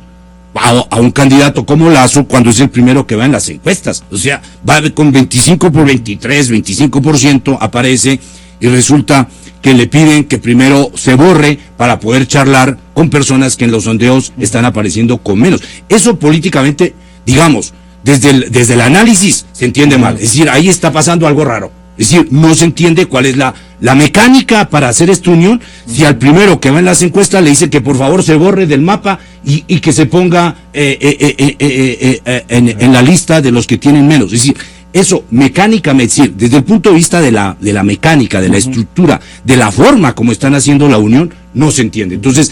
a un candidato como Lazo cuando es el primero que va en las encuestas. O sea, va con 25 por 23, 25% aparece y resulta que le piden que primero se borre para poder charlar con personas que en los sondeos están apareciendo con menos. Eso políticamente, digamos, desde el análisis se entiende mal. Es decir, ahí está pasando algo raro. Es decir, no se entiende cuál es la mecánica para hacer esta unión, si al primero que va en las encuestas le dice que por favor se borre del mapa y que se ponga en la lista de los que tienen menos. Es decir, eso mecánicamente, es decir, desde el punto de vista de la mecánica, de la estructura, de la forma como están haciendo la unión, no se entiende. Entonces,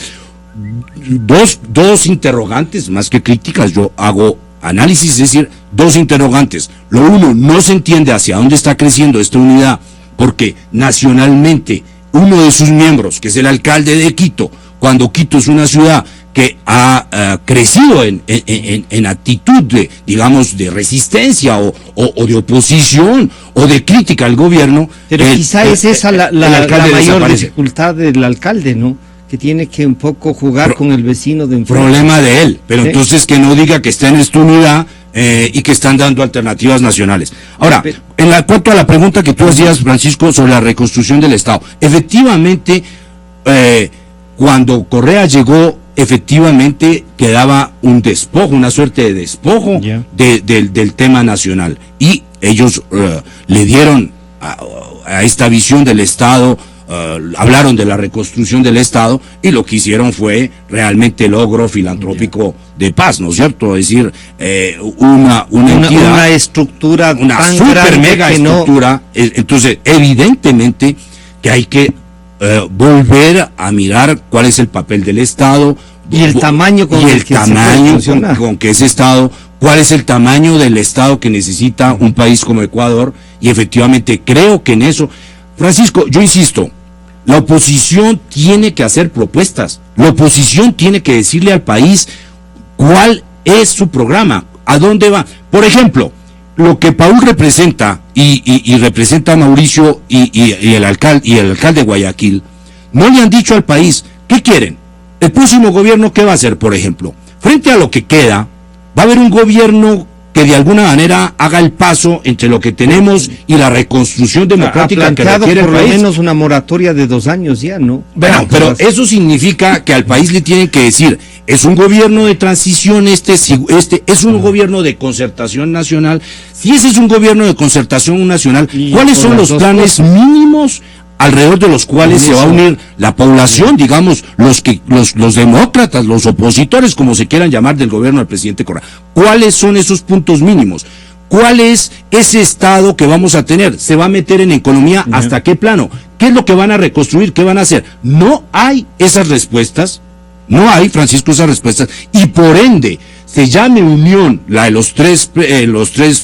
dos interrogantes, más que críticas, yo hago análisis, es decir, dos interrogantes. Lo uno, no se entiende hacia dónde está creciendo esta unidad, porque nacionalmente uno de sus miembros, que es el alcalde de Quito, cuando Quito es una ciudad que ha crecido en actitud de, digamos, de resistencia o de oposición o de crítica al gobierno. Pero quizá es esa la mayor dificultad del alcalde, ¿no? Que tiene que un poco jugar con el vecino de enfrente. Problema de él, pero ¿sí? Entonces que no diga que está en esta unidad y que están dando alternativas nacionales. Ahora, cuanto a la pregunta que tú hacías, Francisco, sobre la reconstrucción del Estado, efectivamente, cuando Correa llegó, efectivamente quedaba un despojo, una suerte de despojo del tema nacional, y ellos le dieron a esta visión del Estado, hablaron de la reconstrucción del Estado, y lo que hicieron fue realmente logro filantrópico de paz, ¿no es cierto? Es decir, una entidad, una estructura, una super mega estructura. Entonces, evidentemente que hay que volver a mirar cuál es el papel del Estado y el tamaño con que ese Estado, cuál es el tamaño del Estado que necesita un país como Ecuador, y efectivamente creo que en eso, Francisco, yo insisto, la oposición tiene que hacer propuestas, la oposición tiene que decirle al país cuál es su programa, a dónde va. Por ejemplo, lo que Paul representa y representa a Mauricio y el alcalde de Guayaquil, no le han dicho al país qué quieren. El próximo gobierno, ¿qué va a hacer, por ejemplo? Frente a lo que queda, va a haber un gobierno que de alguna manera haga el paso entre lo que tenemos y la reconstrucción democrática que requiere el país. Por lo menos una moratoria de 2 años ya, ¿no? Bueno, pero eso significa que al país le tienen que decir, es un gobierno de transición, este es un gobierno de concertación nacional. Si ese es un gobierno de concertación nacional, ¿cuáles son los planes mínimos alrededor de los cuales se va a unir la población, digamos, los demócratas, los opositores, como se quieran llamar, del gobierno del presidente Correa? ¿Cuáles son esos puntos mínimos? ¿Cuál es ese Estado que vamos a tener? ¿Se va a meter en economía? ¿Hasta qué plano? ¿Qué es lo que van a reconstruir? ¿Qué van a hacer? No hay esas respuestas, no hay, Francisco, esas respuestas, y por ende, se llame unión, la de los tres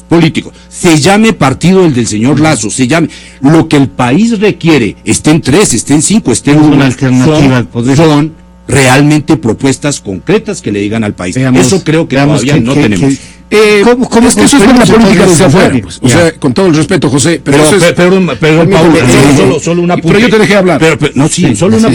políticos, se llame partido el del señor Lazo, se llame, lo que el país requiere, estén 3, estén 5, estén 1, una alternativa al poder. Son realmente propuestas concretas que le digan al país. Eso creo que todavía no tenemos. ¿Cómo es que eso es la política desde afuera? Pues, o sea, con todo el respeto, José, pero solo un apunte. Pero yo te dejé hablar. Solo un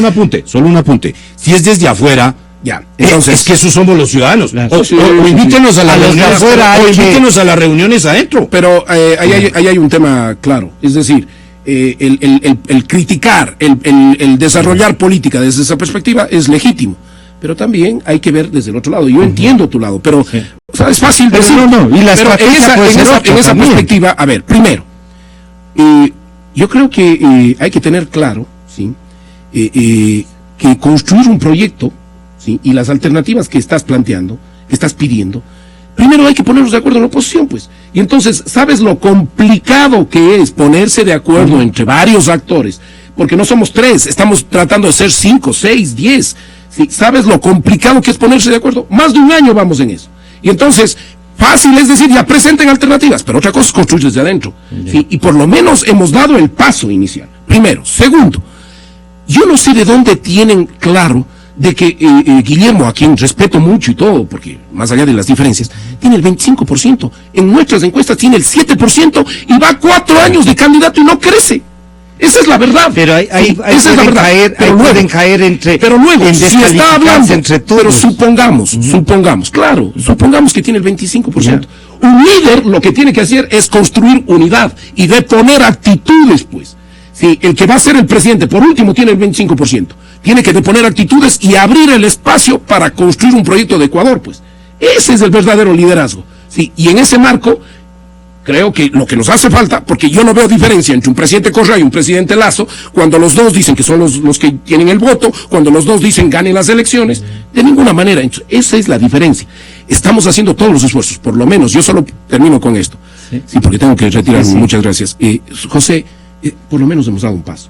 apunte. Solo un apunte. Si es desde afuera, ya, entonces es que esos somos los ciudadanos. O invítenos a las reuniones afuera, o invítenos a las reuniones adentro. Pero ahí hay un tema claro, es decir, el criticar, el desarrollar política desde esa perspectiva es legítimo, pero también hay que ver desde el otro lado. Yo entiendo tu lado, pero o sea, es fácil decir, y la pero en esa perspectiva, a ver, primero, yo creo que hay que tener claro, ¿sí? Que construir un proyecto, ¿sí? Y las alternativas que estás planteando, que estás pidiendo, primero hay que ponernos de acuerdo en la oposición, pues. Y entonces, ¿sabes lo complicado que es ponerse de acuerdo entre varios actores? Porque no somos 3, estamos tratando de ser 5, 6, 10. ¿Sí? ¿Sabes lo complicado que es ponerse de acuerdo? Más de 1 año vamos en eso. Y entonces, fácil es decir, ya presenten alternativas, pero otra cosa es construir desde adentro. ¿Sí? Y por lo menos hemos dado el paso inicial. Primero. Segundo, yo no sé de dónde tienen claro de que Guillermo, a quien respeto mucho y todo, porque más allá de las diferencias, tiene el 25%, en nuestras encuestas tiene el 7%, y va 4 años de candidato y no crece. Esa es la verdad. Pero esa es la verdad. Pueden caer entre... Pero luego, si está hablando, entre todos. Pero supongamos que tiene el 25%. Un líder lo que tiene que hacer es construir unidad y deponer actitudes, pues. Sí, el que va a ser el presidente, por último, tiene el 25%. Tiene que deponer actitudes y abrir el espacio para construir un proyecto de Ecuador, pues. Ese es el verdadero liderazgo. Sí, y en ese marco, creo que lo que nos hace falta, porque yo no veo diferencia entre un presidente Correa y un presidente Lazo, cuando los dos dicen que son los que tienen el voto, cuando los dos dicen ganen las elecciones, de ninguna manera. Entonces, esa es la diferencia. Estamos haciendo todos los esfuerzos, por lo menos, yo solo termino con esto. Sí, porque tengo que retirarme. Muchas gracias. José, por lo menos hemos dado un paso,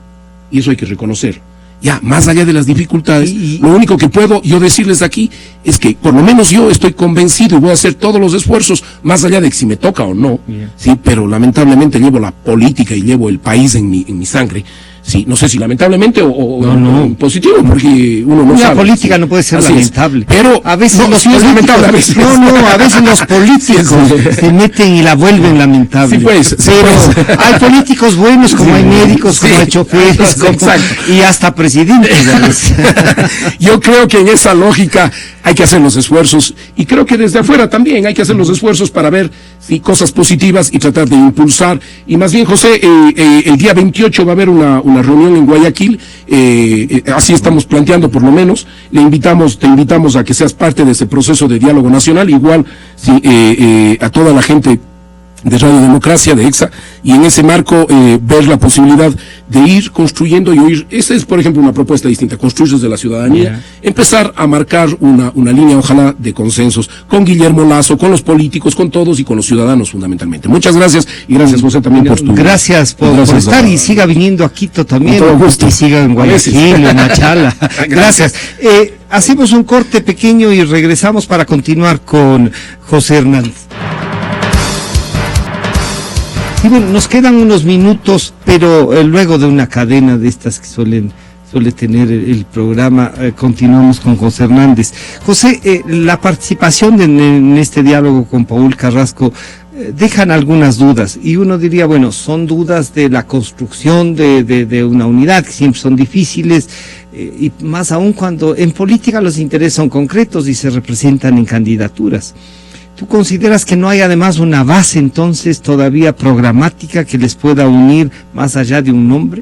y eso hay que reconocer. ya, más allá de las dificultades, lo único que puedo yo decirles aquí es que por lo menos yo estoy convencido y voy a hacer todos los esfuerzos, más allá de que si me toca o no, sí, pero lamentablemente llevo la política y llevo el país en mi sangre. Sí, no sé si lamentablemente o positivo, porque uno no sabe. La política sí, no puede ser lamentable. Pero a veces no, los sí es lamentable, a veces. a veces los políticos se meten y la vuelven lamentable. Sí, pues, pero hay políticos buenos, como hay médicos, como hay choferes, y hasta presidentes. Yo creo que en esa lógica hay que hacer los esfuerzos, y creo que desde afuera también hay que hacer los esfuerzos para ver cosas positivas y tratar de impulsar. Y más bien, José, el día 28 va a haber una reunión en Guayaquil, así estamos planteando por lo menos. Te invitamos a que seas parte de ese proceso de diálogo nacional, igual a toda la gente de Radio Democracia, de EXA, y en ese marco ver la posibilidad de ir construyendo y oír. Esa es, por ejemplo, una propuesta distinta, construir desde la ciudadanía, empezar a marcar una línea, ojalá, de consensos, con Guillermo Lasso, con los políticos, con todos y con los ciudadanos fundamentalmente. Muchas gracias, y gracias, José, también por tu... Gracias por estar, y siga viniendo a Quito también, con todo gusto. Y siga en Guayaquil, en Machala. Gracias. Hacemos un corte pequeño y regresamos para continuar con José Hernández. Sí, bueno, nos quedan unos minutos, pero luego de una cadena de estas que suele tener el programa, continuamos con José Hernández. José, la participación en este diálogo con Paul Carrasco dejan algunas dudas, y uno diría, bueno, son dudas de la construcción de una unidad, que siempre son difíciles, y más aún cuando en política los intereses son concretos y se representan en candidaturas. ¿Tú consideras que no hay además una base entonces todavía programática que les pueda unir más allá de un nombre?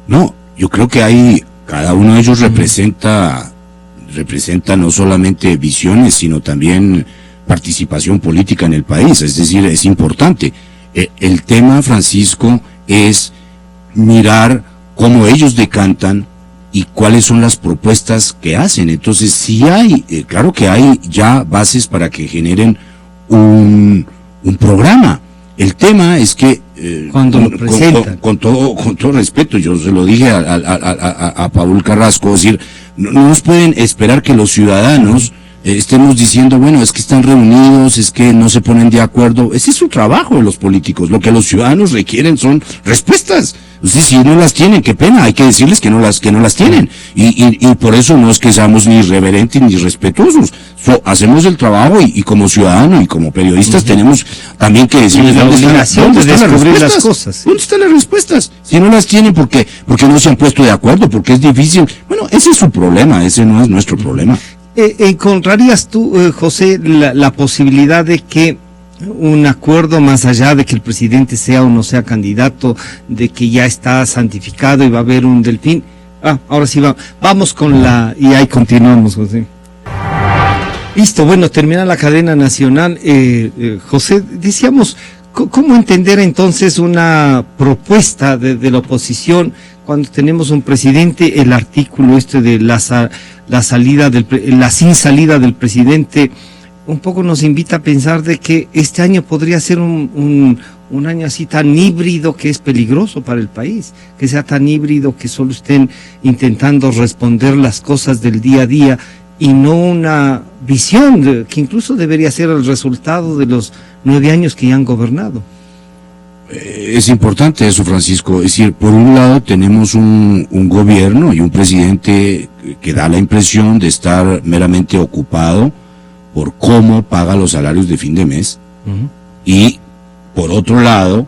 No, yo creo que cada uno de ellos representa no solamente visiones, sino también participación política en el país, es decir, es importante. El tema, Francisco, es mirar cómo ellos decantan y cuáles son las propuestas que hacen. Entonces, sí claro que hay ya bases para que generen un programa. El tema es que cuando lo presentan, con todo respeto, yo se lo dije a Paul Carrasco, es decir, no nos pueden esperar que los ciudadanos estemos diciendo, bueno, es que están reunidos, es que no se ponen de acuerdo. Ese es su trabajo de los políticos. Lo que los ciudadanos requieren son respuestas. Si no las tienen, qué pena, hay que decirles que no las tienen. Y por eso no es que seamos ni irreverentes ni respetuosos. Hacemos el trabajo y como ciudadanos y como periodistas tenemos también que decirles la obligación de descubrir las cosas. ¿Dónde están las respuestas? Si no las tienen, porque no se han puesto de acuerdo, porque es difícil. Bueno, ese es su problema, ese no es nuestro problema. ¿Encontrarías tú, José, la posibilidad de que un acuerdo, más allá de que el presidente sea o no sea candidato, de que ya está santificado y va a haber un delfín? Ahora sí vamos con y ahí continuamos, José. Listo, bueno, termina la cadena nacional. José, decíamos, ¿cómo entender entonces una propuesta de la oposición cuando tenemos un presidente? El artículo de la sin salida del presidente un poco nos invita a pensar de que este año podría ser un año así tan híbrido que es peligroso para el país, que sea tan híbrido que solo estén intentando responder las cosas del día a día y no una visión que incluso debería ser el resultado de los 9 años que ya han gobernado. Es importante eso, Francisco. Es decir, por un lado tenemos un gobierno y un presidente que da la impresión de estar meramente ocupado por cómo paga los salarios de fin de mes, y por otro lado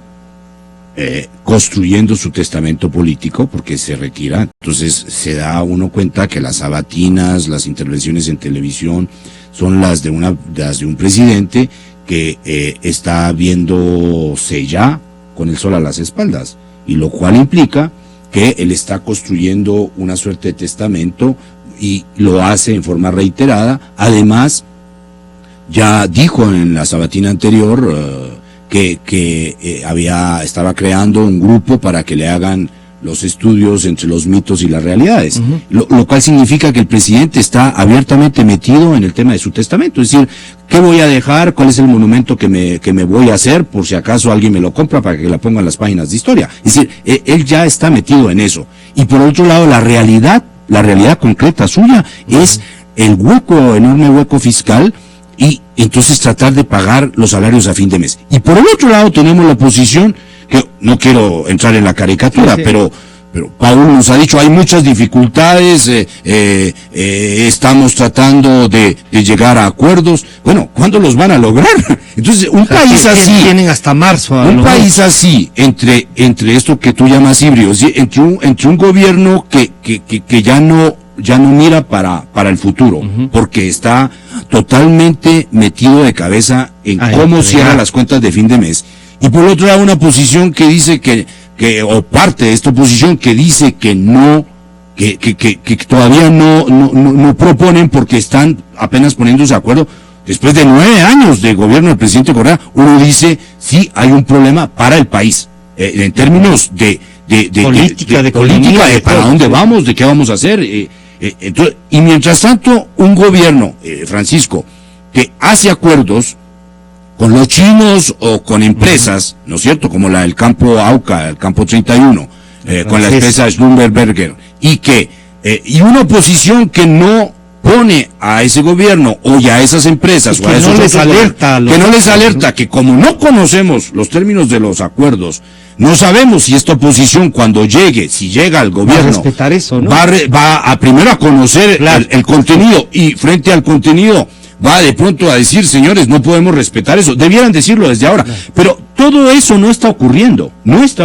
construyendo su testamento político, porque se retira. Entonces se da uno cuenta que las sabatinas, las intervenciones en televisión son las de un presidente que está viéndose ya con el sol a las espaldas, y lo cual implica que él está construyendo una suerte de testamento y lo hace en forma reiterada. Además, ya dijo en la sabatina anterior que estaba creando un grupo para que le hagan los estudios entre los mitos y las realidades, lo cual significa que el presidente está abiertamente metido en el tema de su testamento. Es decir, ¿qué voy a dejar? ¿Cuál es el monumento que me voy a hacer por si acaso alguien me lo compra para que la ponga en las páginas de historia? Es decir, él ya está metido en eso. Y por otro lado, la realidad la realidad concreta suya es el hueco, enorme hueco fiscal, y entonces tratar de pagar los salarios a fin de mes. Y por el otro lado tenemos la oposición, que no quiero entrar en la caricatura, sí. pero Paul nos ha dicho, hay muchas dificultades, estamos tratando de llegar a acuerdos. Bueno, ¿cuándo los van a lograr? Entonces, un país así, tienen hasta marzo. Un país así, entre esto que tú llamas híbrido, ¿sí? entre un gobierno que ya no mira para el futuro, porque está totalmente metido de cabeza en cómo cierra las cuentas de fin de mes. Y por otro lado, una oposición que dice o parte de esta oposición que dice que no, que todavía no proponen porque están apenas poniéndose de acuerdo. Después de 9 años de gobierno del presidente Correa, uno dice, sí, hay un problema para el país, en términos de política, de para dónde vamos, de qué vamos a hacer. Entonces, y mientras tanto, un gobierno, Francisco, que hace acuerdos con los chinos o con empresas, ¿no es cierto?, como la del campo AUCA, el campo 31, con la empresa Schlumberger, y una oposición que no pone a ese gobierno o ya a esas empresas, o a esos que no les alerta, que como no conocemos los términos de los acuerdos, no sabemos si esta oposición cuando llegue, si llega al gobierno, va a respetar eso, ¿no? va a primero a conocer el contenido, y frente al contenido va de pronto a decir, señores, no podemos respetar eso. Debieran decirlo desde ahora. Pero todo eso no está ocurriendo. Es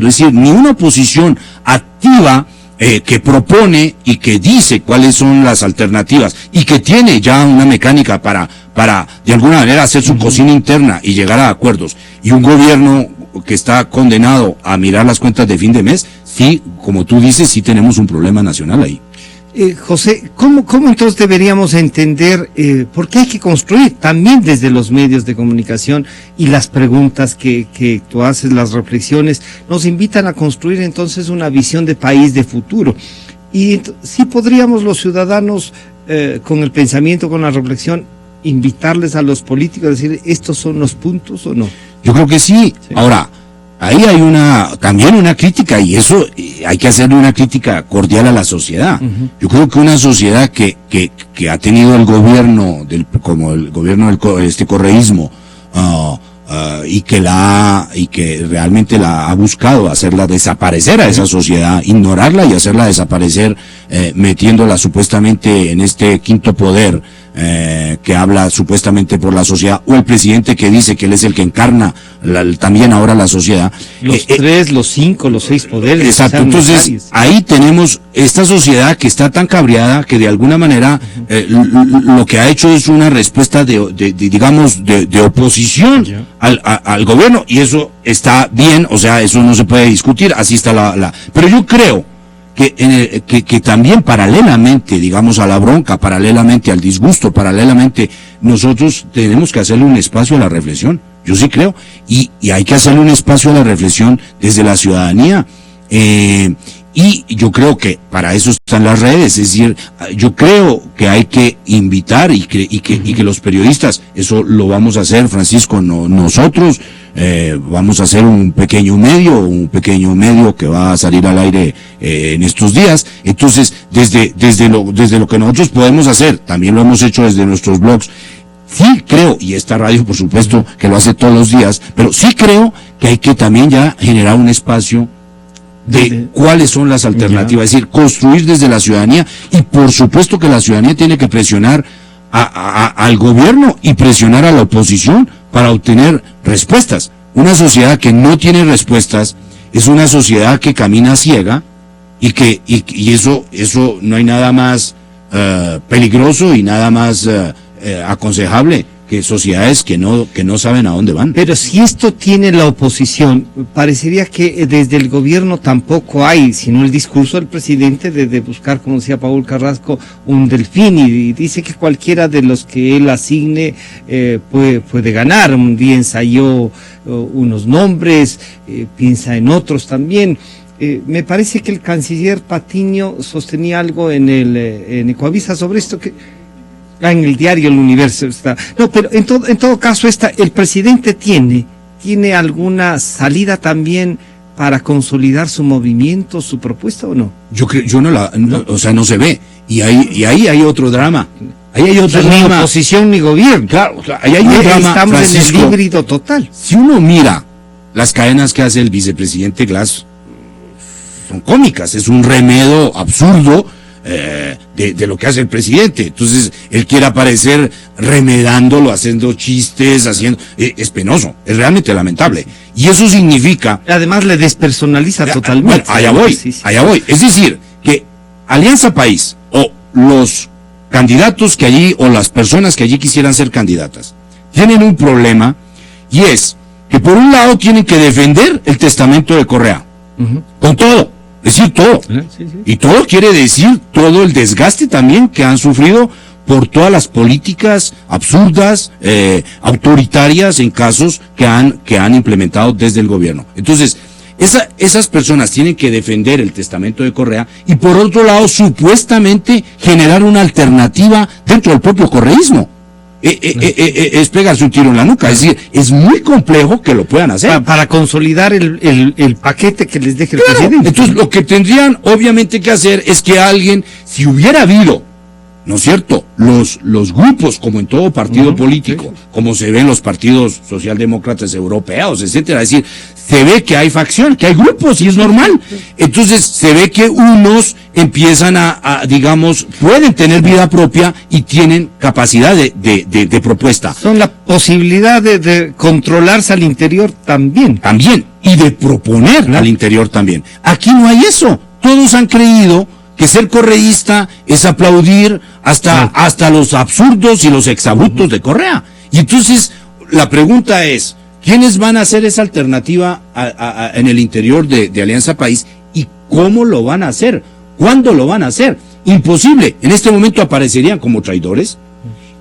decir, ni una oposición activa que propone y que dice cuáles son las alternativas y que tiene ya una mecánica para de alguna manera hacer su cocina interna y llegar a acuerdos. Y un gobierno que está condenado a mirar las cuentas de fin de mes, sí, como tú dices, sí tenemos un problema nacional ahí. José, ¿cómo entonces deberíamos entender por qué hay que construir también desde los medios de comunicación, y las preguntas que tú haces, las reflexiones, nos invitan a construir entonces una visión de país, de futuro? Y sí podríamos los ciudadanos, con el pensamiento, con la reflexión, invitarles a los políticos a decir, ¿estos son los puntos o no? Yo creo que sí. Ahora, ahí hay también una crítica, y eso hay que hacerle una crítica cordial a la sociedad. Yo creo que una sociedad que ha tenido el gobierno como el gobierno del correísmo, y que realmente la ha buscado hacerla desaparecer a esa sociedad, ignorarla y hacerla desaparecer, metiéndola supuestamente en este quinto poder, que habla supuestamente por la sociedad, o el presidente que dice que él es el que encarna también ahora la sociedad. Los 3, los 5, los 6 poderes. Exacto, entonces ahí tenemos esta sociedad que está tan cabreada que de alguna manera lo que ha hecho es una respuesta digamos de oposición al gobierno, y eso está bien, o sea, eso no se puede discutir, así está pero yo creo que también paralelamente, digamos, a la bronca, paralelamente al disgusto, paralelamente, nosotros tenemos que hacerle un espacio a la reflexión. Yo sí creo, y hay que hacerle un espacio a la reflexión desde la ciudadanía, y yo creo que para eso están las redes. Es decir, yo creo que hay que invitar y que los periodistas, eso lo vamos a hacer, Francisco, nosotros, vamos a hacer un pequeño medio que va a salir al aire en estos días. Entonces, desde lo que nosotros podemos hacer, también lo hemos hecho desde nuestros blogs. Sí creo, y esta radio por supuesto que lo hace todos los días, pero sí creo que hay que también ya generar un espacio de cuáles son las alternativas, es decir, construir desde la ciudadanía, y por supuesto que la ciudadanía tiene que presionar al gobierno y presionar a la oposición para obtener respuestas. Una sociedad que no tiene respuestas es una sociedad que camina ciega, y eso no hay nada más peligroso y nada más aconsejable que sociedades que no saben a dónde van. Pero si esto tiene la oposición, parecería que desde el gobierno tampoco hay, sino el discurso del presidente de buscar, como decía Paul Carrasco, un delfín, y dice que cualquiera de los que él asigne puede ganar. Un día ensayó unos nombres, piensa en otros también. Me parece que el canciller Patiño sostenía algo en Ecoavisa sobre esto, en el diario El Universo está. No, pero en todo caso el presidente tiene alguna salida también para consolidar su movimiento, su propuesta o no? Yo o sea, no se ve. Y ahí hay otro drama. Ahí hay otro drama. Ni oposición ni gobierno. Claro, ahí hay un drama. Estamos Francisco, en el híbrido total. Si uno mira las cadenas que hace el vicepresidente Glass, son cómicas, es un remedo absurdo de lo que hace el presidente. Entonces, él quiere aparecer remedándolo, haciendo chistes, es penoso, es realmente lamentable. Y eso significa... Además le despersonaliza totalmente. Bueno, allá voy. Es decir, que Alianza País, o los candidatos que allí, o las personas que allí quisieran ser candidatas, tienen un problema, y es que por un lado tienen que defender el testamento de Correa, con todo. Es decir, todo. Sí. Y todo quiere decir todo el desgaste también que han sufrido por todas las políticas absurdas, autoritarias en casos que han implementado desde el gobierno. Entonces, esas personas tienen que defender el testamento de Correa y por otro lado, supuestamente, generar una alternativa dentro del propio correísmo. Es pegarse un tiro en la nuca, es decir, es muy complejo que lo puedan hacer. Para consolidar el paquete que les deje el presidente. Entonces, lo que tendrían obviamente que hacer es que alguien, si hubiera habido, ¿no es cierto?, los grupos, como en todo partido político, como se ve en los partidos socialdemócratas europeos, etcétera, es decir, se ve que hay facción, que hay grupos, y es normal. Entonces, se ve que unos empiezan digamos, pueden tener vida propia y tienen capacidad de propuesta. Son la posibilidad de controlarse al interior también. También, y de proponer al interior también. Aquí no hay eso. Todos han creído que ser correísta es aplaudir hasta los absurdos y los exabruptos de Correa. Y entonces, la pregunta es, ¿quiénes van a hacer esa alternativa en el interior de Alianza País? ¿Y cómo lo van a hacer? ¿Cuándo lo van a hacer? Imposible. En este momento aparecerían como traidores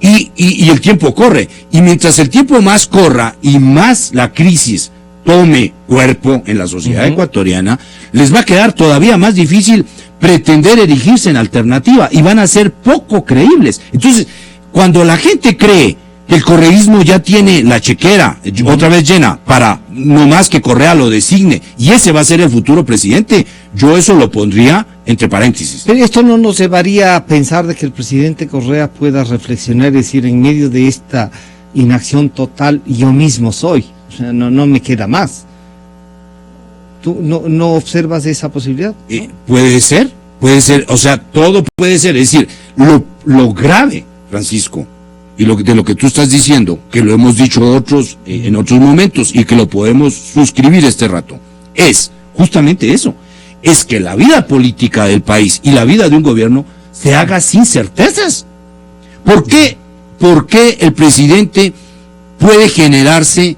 y el tiempo corre. Y mientras el tiempo más corra y más la crisis tome cuerpo en la sociedad ecuatoriana, les va a quedar todavía más difícil pretender erigirse en alternativa y van a ser poco creíbles. Entonces, cuando la gente cree que el correísmo ya tiene la chequera otra vez llena para no más que Correa lo designe y ese va a ser el futuro presidente, yo eso lo pondría entre paréntesis. Pero esto no nos llevaría a pensar de que el presidente Correa pueda reflexionar y decir, en medio de esta inacción total, yo mismo soy, o sea, no me queda más. ¿Tú no observas esa posibilidad? Puede ser, o sea, todo puede ser, es decir, lo grave, Francisco, y de lo que tú estás diciendo, que lo hemos dicho en otros momentos y que lo podemos suscribir este rato, es justamente eso, es que la vida política del país y la vida de un gobierno se haga sin certezas. ¿Por qué el presidente puede generarse,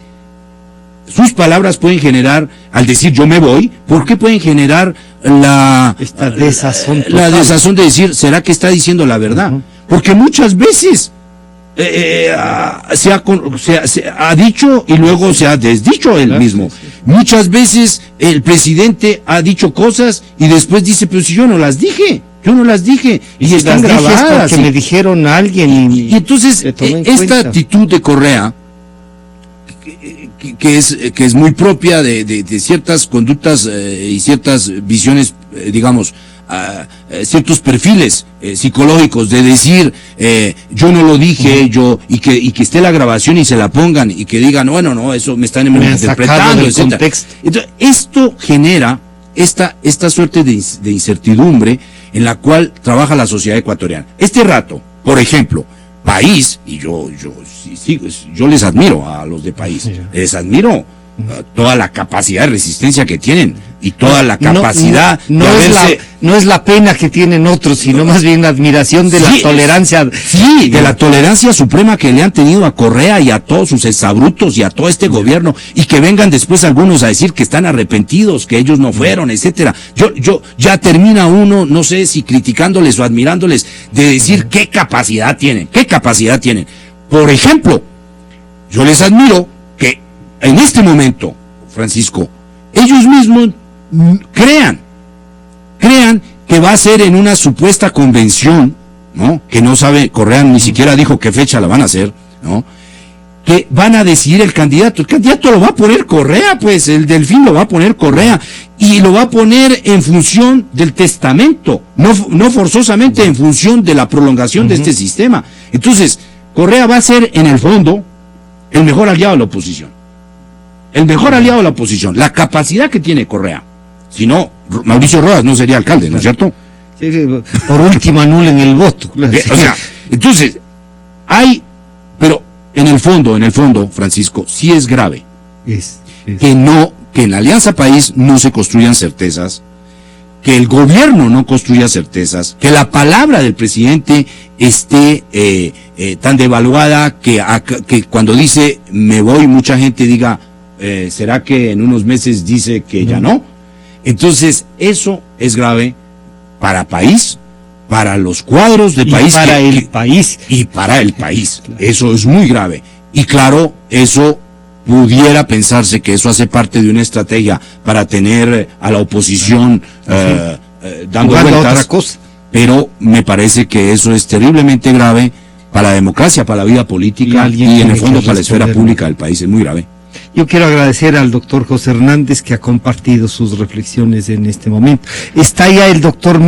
sus palabras pueden generar, al decir yo me voy, ¿por qué pueden generar esta desazón total? La desazón de decir, ¿será que está diciendo la verdad? Porque muchas veces se ha dicho y luego se ha desdicho él mismo. Muchas veces el presidente ha dicho cosas y después dice, pero si yo no las dije. Y si están grabadas. Que me dijeron a alguien y entonces esta actitud de Correa, que es muy propia de ciertas conductas y ciertas visiones, digamos, ciertos perfiles psicológicos, de decir yo no lo dije, y que esté la grabación y se la pongan y que digan, bueno, no, eso me están interpretando, etcétera. Entonces, esto genera esta suerte de incertidumbre en la cual trabaja la sociedad ecuatoriana. Este rato, por ejemplo, País, y yo les admiro a los de País, les admiro toda la capacidad de resistencia que tienen y toda la capacidad no es la pena que tienen otros, sino más bien la admiración de la tolerancia. Sí, de la tolerancia suprema que le han tenido a Correa y a todos sus exabruptos y a todo este gobierno, y que vengan después algunos a decir que están arrepentidos, que ellos no fueron, etcétera. Yo ya termina uno, no sé si criticándoles o admirándoles, de decir qué capacidad tienen. Por ejemplo, yo les admiro que en este momento, Francisco, ellos mismos crean que va a ser en una supuesta convención, ¿no? Que no sabe, Correa ni siquiera dijo qué fecha la van a hacer, ¿no? que van a decidir el candidato. El candidato lo va a poner Correa, pues, el Delfín lo va a poner Correa, y lo va a poner en función del testamento, no forzosamente en función de la prolongación de este sistema. Entonces, Correa va a ser, en el fondo, el mejor aliado de la oposición. El mejor aliado de la oposición. La capacidad que tiene Correa. Si no, Mauricio Rodas no sería alcalde, ¿no es cierto? Sí, por último anulen el voto. Claro. O sea, entonces, pero en el fondo, Francisco, sí es grave que en la Alianza País no se construyan certezas, que el gobierno no construya certezas, que la palabra del presidente esté tan devaluada que cuando dice me voy, mucha gente diga, ¿será que en unos meses dice que ya no? Entonces, eso es grave para país, para los cuadros de país. Y para el país. Claro. Eso es muy grave. Y claro, eso pudiera pensarse que eso hace parte de una estrategia para tener a la oposición dando vueltas. Otra cosa. Pero me parece que eso es terriblemente grave para la democracia, para la vida política y en el fondo para la esfera pública del país. Es muy grave. Yo quiero agradecer al doctor José Hernández que ha compartido sus reflexiones en este momento. Está ya el doctor